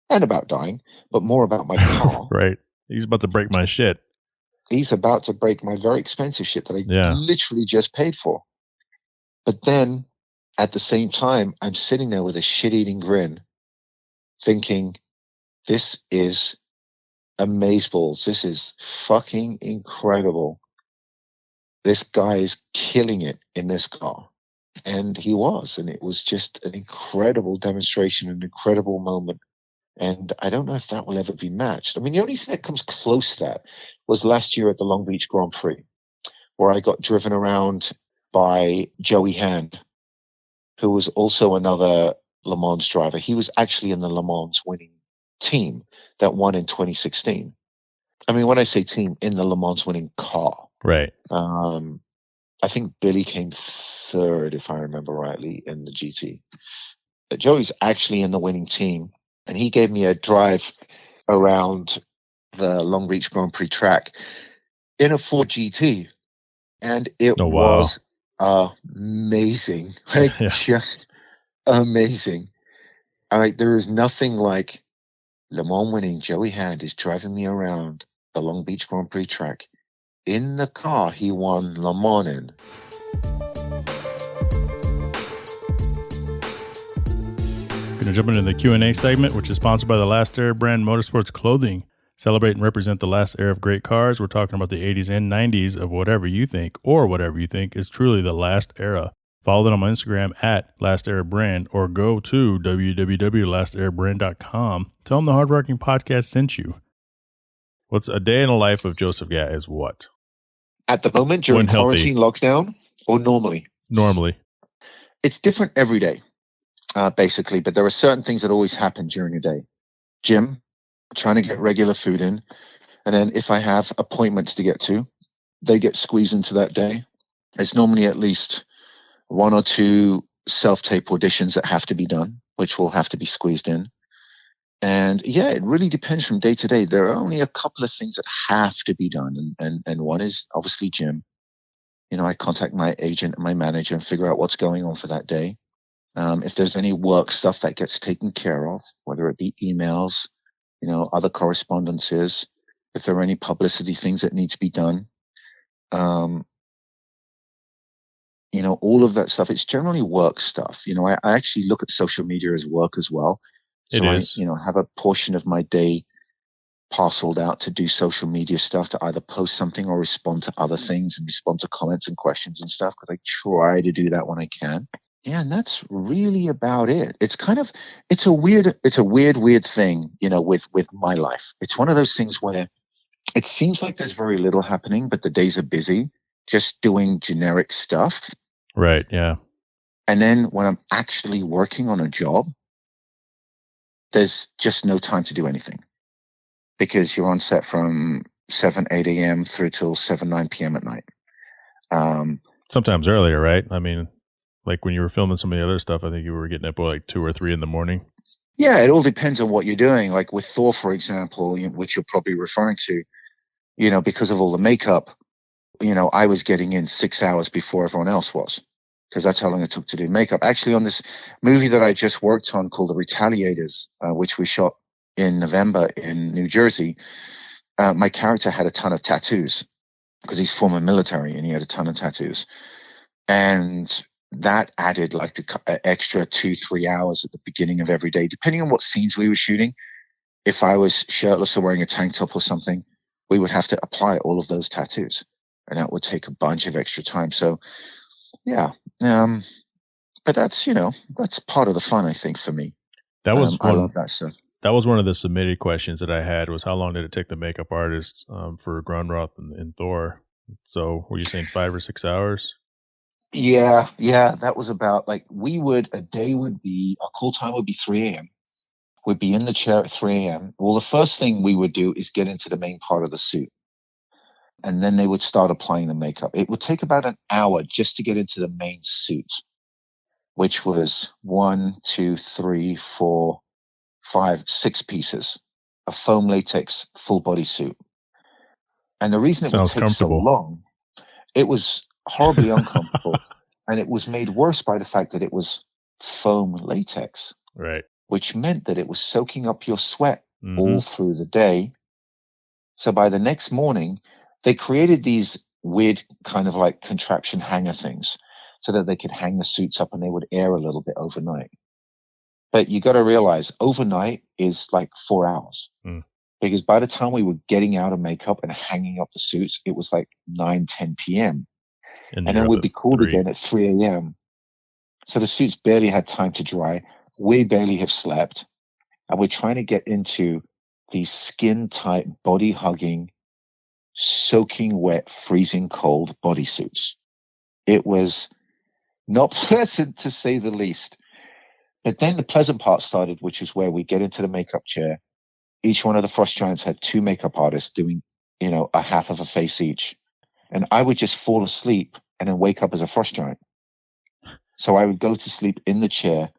and about dying, but more about my car. Right. He's about to break my shit. He's about to break my very expensive shit that I literally just paid for. But then, at the same time, I'm sitting there with a shit-eating grin, thinking, this is amazeballs. This is fucking incredible. This guy is killing it in this car. And he was. And it was just an incredible demonstration, an incredible moment. And I don't know if that will ever be matched. I mean, the only thing that comes close to that was last year at the Long Beach Grand Prix, where I got driven around by Joey Hand, who was also another Le Mans driver. He was actually in the Le Mans winning team that won in 2016. I mean, when I say team, in the Le Mans winning car. Right. I think Billy came third, if I remember rightly, in the GT. But Joey's actually in the winning team, and he gave me a drive around the Long Beach Grand Prix track in a Ford GT, and it was amazing. Just amazing. All right, there is nothing like Le Mans winning Joey Hand is driving me around the Long Beach Grand Prix track in the car he won Le Mans in. Going to jump into the Q&A segment, which is sponsored by the Last Era brand Motorsports Clothing. Celebrate and represent the last era of great cars. We're talking about the 80s and 90s of whatever you think is truly the last era. Follow them on Instagram at Last Era Brand, or go to www.lasterabrand.com. Tell them the Hard Rocking Podcast sent you. What's a day in the life of Joseph Gatt is what? At the moment, during quarantine lockdown, or normally? Normally. It's different every day, basically, but there are certain things that always happen during a day. Gym, trying to get regular food in, and then if I have appointments to get to, they get squeezed into that day. It's normally at least one or two self-tape auditions that have to be done, which will have to be squeezed in. And yeah, it really depends from day to day. There are only a couple of things that have to be done. And one is obviously gym. I contact my agent and my manager and figure out what's going on for that day. If there's any work stuff that gets taken care of, whether it be emails, other correspondences, if there are any publicity things that need to be done, all of that stuff, it's generally work stuff. I actually look at social media as work as well. So It is. I have a portion of my day parceled out to do social media stuff, to either post something or respond to other things and respond to comments and questions and stuff, because I try to do that when I can. Yeah, and that's really about it. It's a weird thing, with my life. It's one of those things where it seems like there's very little happening, but the days are busy just doing generic stuff. Right, yeah. And then when I'm actually working on a job, there's just no time to do anything, because you're on set from 7, 8 a.m. through till 7, 9 p.m. at night. Sometimes earlier, right? I mean, like when you were filming some of the other stuff, I think you were getting up at like 2 or 3 in the morning. Yeah, it all depends on what you're doing. Like with Thor, for example, which you're probably referring to, because of all the makeup, I was getting in 6 hours before everyone else was, because that's how long it took to do makeup. Actually, on this movie that I just worked on called The Retaliators, which we shot in November in New Jersey, my character had a ton of tattoos because he's former military and he had a ton of tattoos. And that added like an extra 2-3 hours at the beginning of every day, depending on what scenes we were shooting. If I was shirtless or wearing a tank top or something, we would have to apply all of those tattoos, and that would take a bunch of extra time. So yeah. But that's part of the fun, I think, for me. I love that stuff. That was one of the submitted questions that I had, was how long did it take the makeup artist for Grunroth and Thor? So were you saying 5 or 6 hours? Yeah. That was about like, our call time would be 3 a.m. We'd be in the chair at 3 a.m. Well, the first thing we would do is get into the main part of the suit. And then they would start applying the makeup. It would take about an hour just to get into the main suit, which was 1, 2, 3, 4, 5, 6 pieces of foam latex full body suit. And the reason it would take so long, it was horribly uncomfortable. And it was made worse by the fact that it was foam latex, right? Which meant that it was soaking up your sweat all through the day. So by the next morning, they created these weird kind of like contraption hanger things so that they could hang the suits up and they would air a little bit overnight. But you got to realize overnight is like 4 hours, because by the time we were getting out of makeup and hanging up the suits, it was like 9, 10 p.m. And then we'd be called again at 3 a.m. So the suits barely had time to dry. We barely have slept. And we're trying to get into these skin tight, body hugging, soaking wet, freezing cold bodysuits. It was not pleasant, to say the least. But then the pleasant part started, which is where we get into the makeup chair. Each one of the Frost Giants had 2 makeup artists doing, a half of a face each. And I would just fall asleep and then wake up as a Frost Giant. So I would go to sleep in the chair,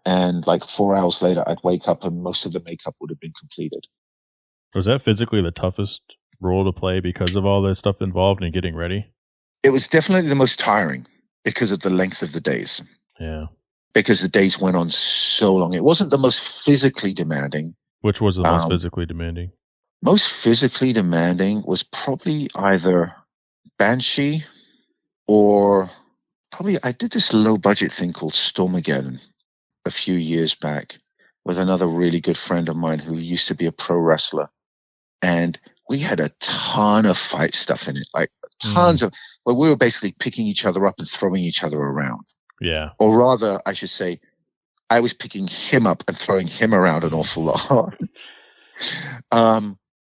and like 4 hours later, I'd wake up and most of the makeup would have been completed. Was that physically the toughest role to play because of all the stuff involved in getting ready? It was definitely the most tiring because of the length of the days. Yeah. Because the days went on so long. It wasn't the most physically demanding. Which was the most physically demanding? Most physically demanding was probably either Banshee or probably I did this low budget thing called Stormageddon a few years back with another really good friend of mine who used to be a pro wrestler. And we had a ton of fight stuff in it, like tons of, well, we were basically picking each other up and throwing each other around. Yeah. Or rather, I should say, I was picking him up and throwing him around an awful lot.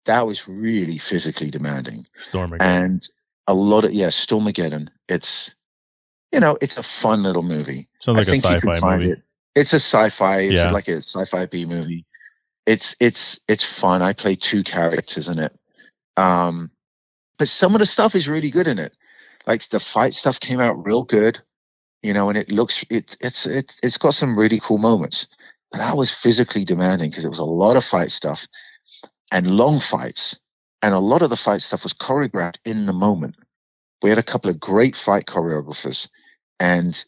That was really physically demanding. Stormageddon. And a lot of, Stormageddon. It's, it's a fun little movie. Sounds like a sci-fi movie. It's a sci-fi. It's like a sci-fi B movie. It's fun. I play 2 characters in it. But some of the stuff is really good in it. Like the fight stuff came out real good. and it's got some really cool moments. But I was physically demanding because it was a lot of fight stuff and long fights, and a lot of the fight stuff was choreographed in the moment. We had a couple of great fight choreographers, and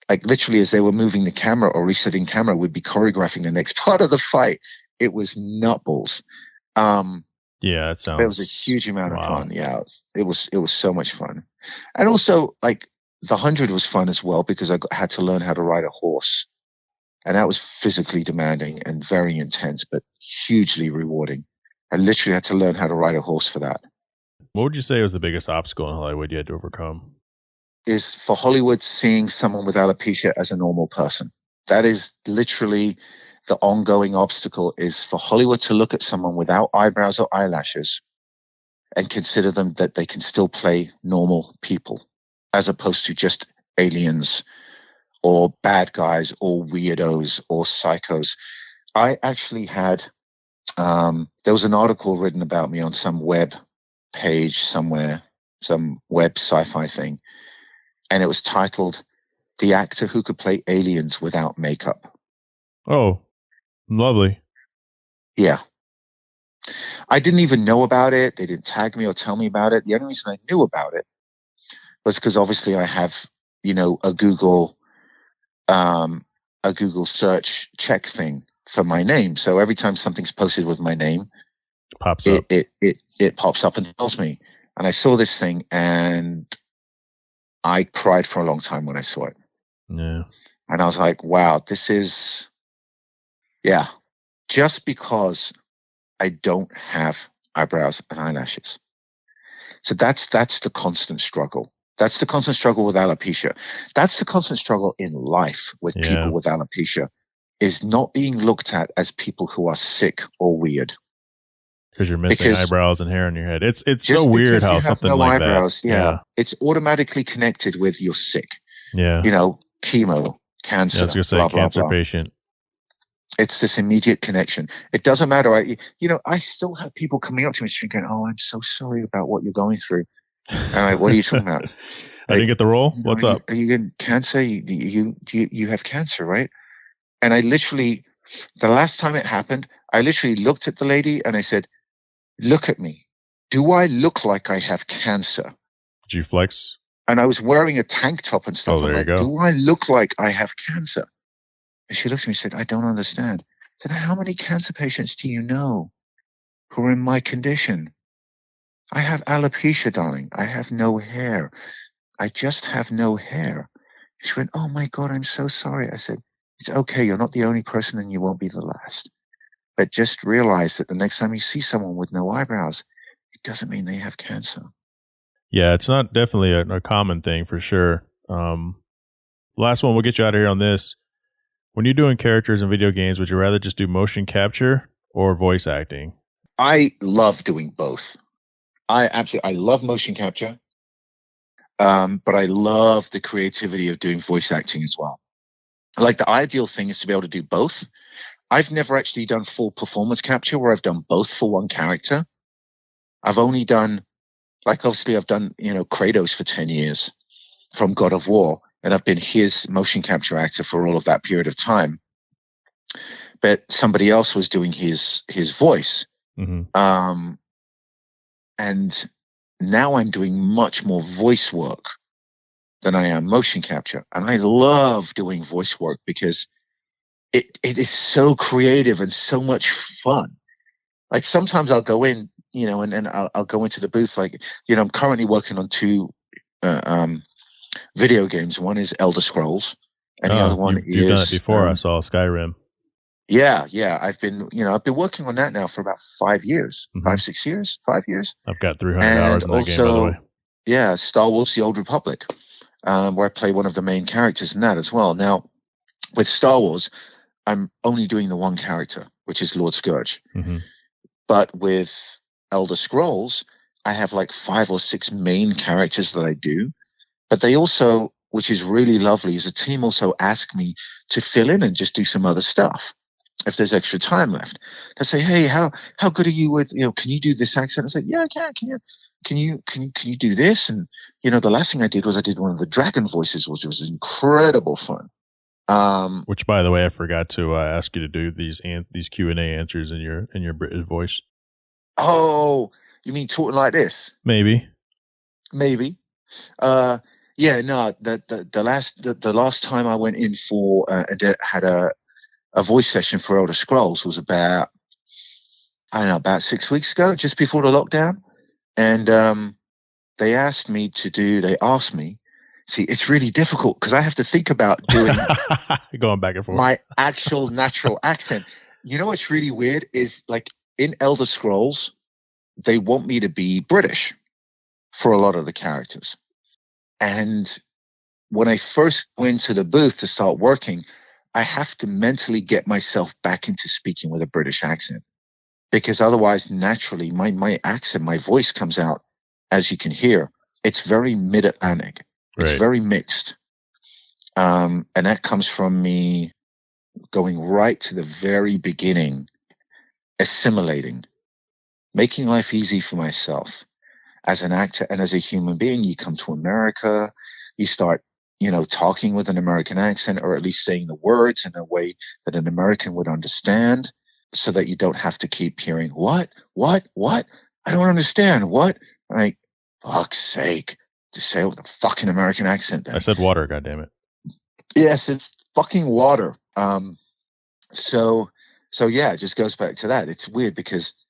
like literally as they were moving the camera or resetting camera, we'd be choreographing the next part of the fight. It was nutballs. Yeah, it sounds. It was a huge amount of fun. Yeah, it was so much fun, and also like the 100 was fun as well because I had to learn how to ride a horse, and that was physically demanding and very intense, but hugely rewarding. I literally had to learn how to ride a horse for that. What would you say was the biggest obstacle in Hollywood you had to overcome? Is for Hollywood seeing someone with alopecia as a normal person. That is literally the ongoing obstacle, is for Hollywood to look at someone without eyebrows or eyelashes and consider them that they can still play normal people, as opposed to just aliens or bad guys or weirdos or psychos. I actually had, there was an article written about me on some web page somewhere, some web sci-fi thing, and it was titled "The Actor Who Could Play Aliens Without Makeup." Oh, lovely. Yeah. I didn't even know about it. They didn't tag me or tell me about it. The only reason I knew about it was because obviously I have, a Google search check thing for my name. So every time something's posted with my name, pops up. It pops up and tells me. And I saw this thing and I cried for a long time when I saw it. Yeah. And I was like, wow, this is, yeah, just because I don't have eyebrows and eyelashes. So that's the constant struggle. That's the constant struggle with alopecia. That's the constant struggle in life with people with alopecia, is not being looked at as people who are sick or weird. Because you're missing eyebrows and hair on your head. It's so weird how something no like eyebrows, that. Yeah, it's automatically connected with you're sick. Yeah. Chemo, cancer. Yeah, I was going to say blah, cancer blah, blah. patient. It's this immediate connection. It doesn't matter. I still have people coming up to me going, "Oh, I'm so sorry about what you're going through." And I'm like, "What are you talking about?" I didn't get the role. What's up? Are you getting cancer? You have cancer, right? And I literally, the last time it happened, I literally looked at the lady and I said, "Look at me. Do I look like I have cancer?" Did you flex? And I was wearing a tank top and stuff. Oh, there you go. Do I look like I have cancer? And she looked at me and said, "I don't understand." I said, "How many cancer patients do you know who are in my condition? I have alopecia, darling. I have no hair. I just have no hair." She went, "Oh my God, I'm so sorry." I said, "It's okay. You're not the only person and you won't be the last. But just realize that the next time you see someone with no eyebrows, it doesn't mean they have cancer." Yeah, it's not definitely a common thing for sure. Last one, we'll get you out of here on this. When you're doing characters in video games, would you rather just do motion capture or voice acting? I love doing both. I love motion capture, but I love the creativity of doing voice acting as well. Like, the ideal thing is to be able to do both. I've never actually done full performance capture where I've done both for one character. I've only done, obviously I've done, Kratos for 10 years from God of War, and I've been his motion capture actor for all of that period of time. But somebody else was doing his voice. Mm-hmm. And now I'm doing much more voice work than I am motion capture. And I love doing voice work because it is so creative and so much fun. Like, sometimes I'll go in, and I'll go into the booth. I'm currently working on two video games. One is Elder Scrolls, and the other one you've done it before. I saw Skyrim. Yeah. I've been working on that now for about 5 years, 5-6 years, 5 years. I've got 300 hours in that game, by the way. Yeah, Star Wars: The Old Republic, where I play one of the main characters in that as well. Now, with Star Wars, I'm only doing the one character, which is Lord Scourge. Mm-hmm. But with Elder Scrolls, I have 5 or 6 main characters that I do. But they also, which is really lovely, is the team also ask me to fill in and just do some other stuff. if there's extra time left. They say, hey, how good are you with, can you do this accent? I said, yeah, I can. Can you do this? And, the last thing I did was I did one of the dragon voices, which was incredible fun. Which, by the way, I forgot to ask you to do these Q&A answers in your British voice. Oh, you mean talking like this? Maybe. Yeah, no. The last time I went in for had a voice session for Elder Scrolls was about 6 weeks ago, just before the lockdown, and they asked me. See, it's really difficult because I have to think about doing going back and forth my actual natural accent. What's really weird is, like, in Elder Scrolls, they want me to be British for a lot of the characters. And when I first went to the booth to start working, I have to mentally get myself back into speaking with a British accent, because otherwise, naturally, my accent, my voice comes out, as you can hear. It's very mid-Atlantic. It's very mixed. And that comes from me going right to the very beginning, assimilating, making life easy for myself. As an actor and as a human being, you come to America, you start, talking with an American accent, or at least saying the words in a way that an American would understand, so that you don't have to keep hearing, what? I don't understand. What? Like, fuck's sake. Just say it with a fucking American accent then. I said water, goddammit. Yes, it's fucking water. So yeah, it just goes back to that. It's weird because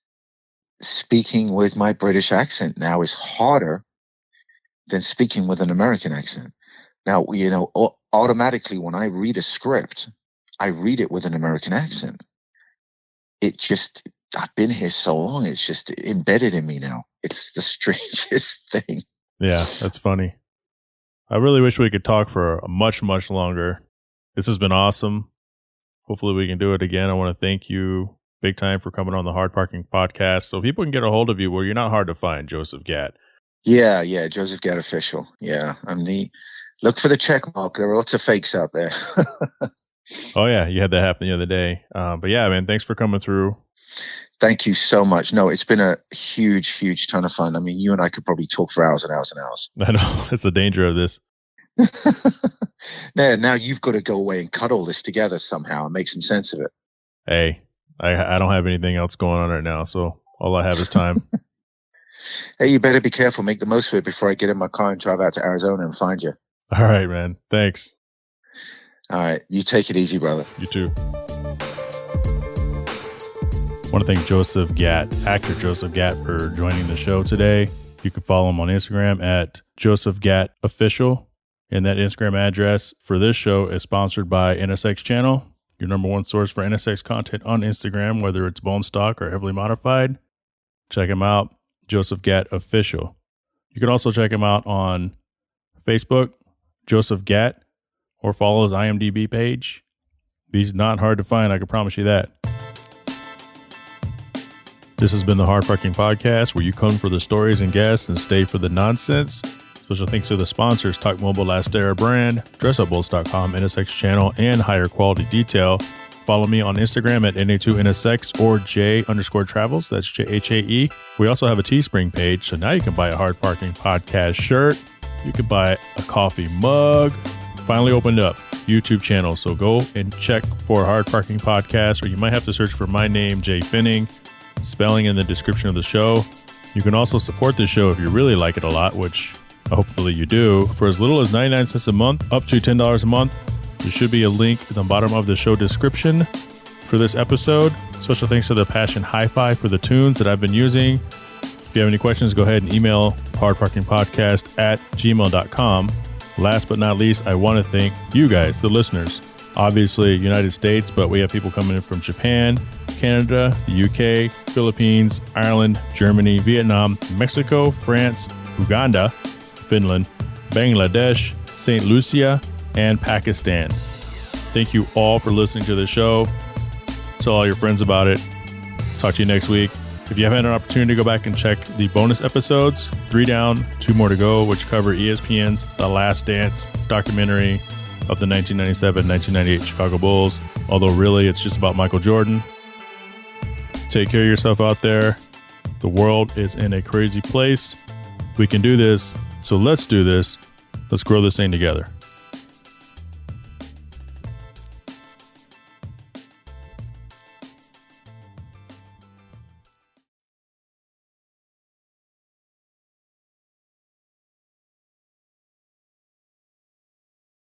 speaking with my British accent now is harder than speaking with an American accent. Now, automatically when I read a script, I read it with an American accent. I've been here so long, it's just embedded in me now. It's the strangest thing. Yeah, that's funny. I really wish we could talk for much, much longer. This has been awesome. Hopefully we can do it again. I want to thank you big time for coming on the Hard Parking Podcast. So people can get a hold of you. Well, you're not hard to find, Joseph Gatt. Yeah, Joseph Gatt Official. Yeah, I'm the... Look for the check mark. There are lots of fakes out there. Oh, yeah. You had that happen the other day. But yeah, man, thanks for coming through. Thank you so much. No, it's been a huge, huge ton of fun. I mean, you and I could probably talk for hours and hours and hours. I know. That's the danger of this. Now you've got to go away and cut all this together somehow and make some sense of it. Hey, I don't have anything else going on right now, so all I have is time. Hey, you better be careful. Make the most of it before I get in my car and drive out to Arizona and find you. All right, man. Thanks. All right. You take it easy, brother. You too. I want to thank Joseph Gatt, actor Joseph Gatt, for joining the show today. You can follow him on Instagram at Joseph Gatt Official. And that Instagram address for this show is sponsored by NSX Channel, your number one source for NSX content on Instagram, whether it's bone stock or heavily modified. Check him out, Joseph Gatt Official. You can also check him out on Facebook, Joseph Gatt, or follow his IMDb page. He's not hard to find, I can promise you that. This has been the Hard Parking Podcast, where you come for the stories and guests and stay for the nonsense. Special thanks to the sponsors, Talk Mobile, Last Era Brand, DressUpBulls.com, NSX Channel, and Higher Quality Detail. Follow me on Instagram at NA2NSX or J_Travels. That's JHAE. We also have a Teespring page, so now you can buy a Hard Parking Podcast shirt. You can buy a coffee mug. Finally opened up YouTube channel, so go and check for Hard Parking Podcast, or you might have to search for my name, Jay Finning, spelling in the description of the show. You can also support the show if you really like it a lot, which hopefully you do, for as little as 99 cents a month, up to $10 a month. There should be a link at the bottom of the show description for this episode. Special thanks to the Passion Hi-Fi for the tunes that I've been using. If you have any questions, go ahead and email hardparkingpodcast@gmail.com. Last but not least, I want to thank you guys, the listeners. Obviously, United States, but we have people coming in from Japan, Canada, the UK, Philippines, Ireland, Germany, Vietnam, Mexico, France, Uganda, Finland, Bangladesh, St. Lucia, and Pakistan. Thank you all for listening to the show. Tell all your friends about it. Talk to you next week. If you haven't had an opportunity to go back and check the bonus episodes, 3 down, 2 more to go, which cover ESPN's The Last Dance documentary, of the 1997-1998 Chicago Bulls, although really it's just about Michael Jordan. Take care of yourself out there. The world is in a crazy place. We can do this, so let's do this. Let's grow this thing together.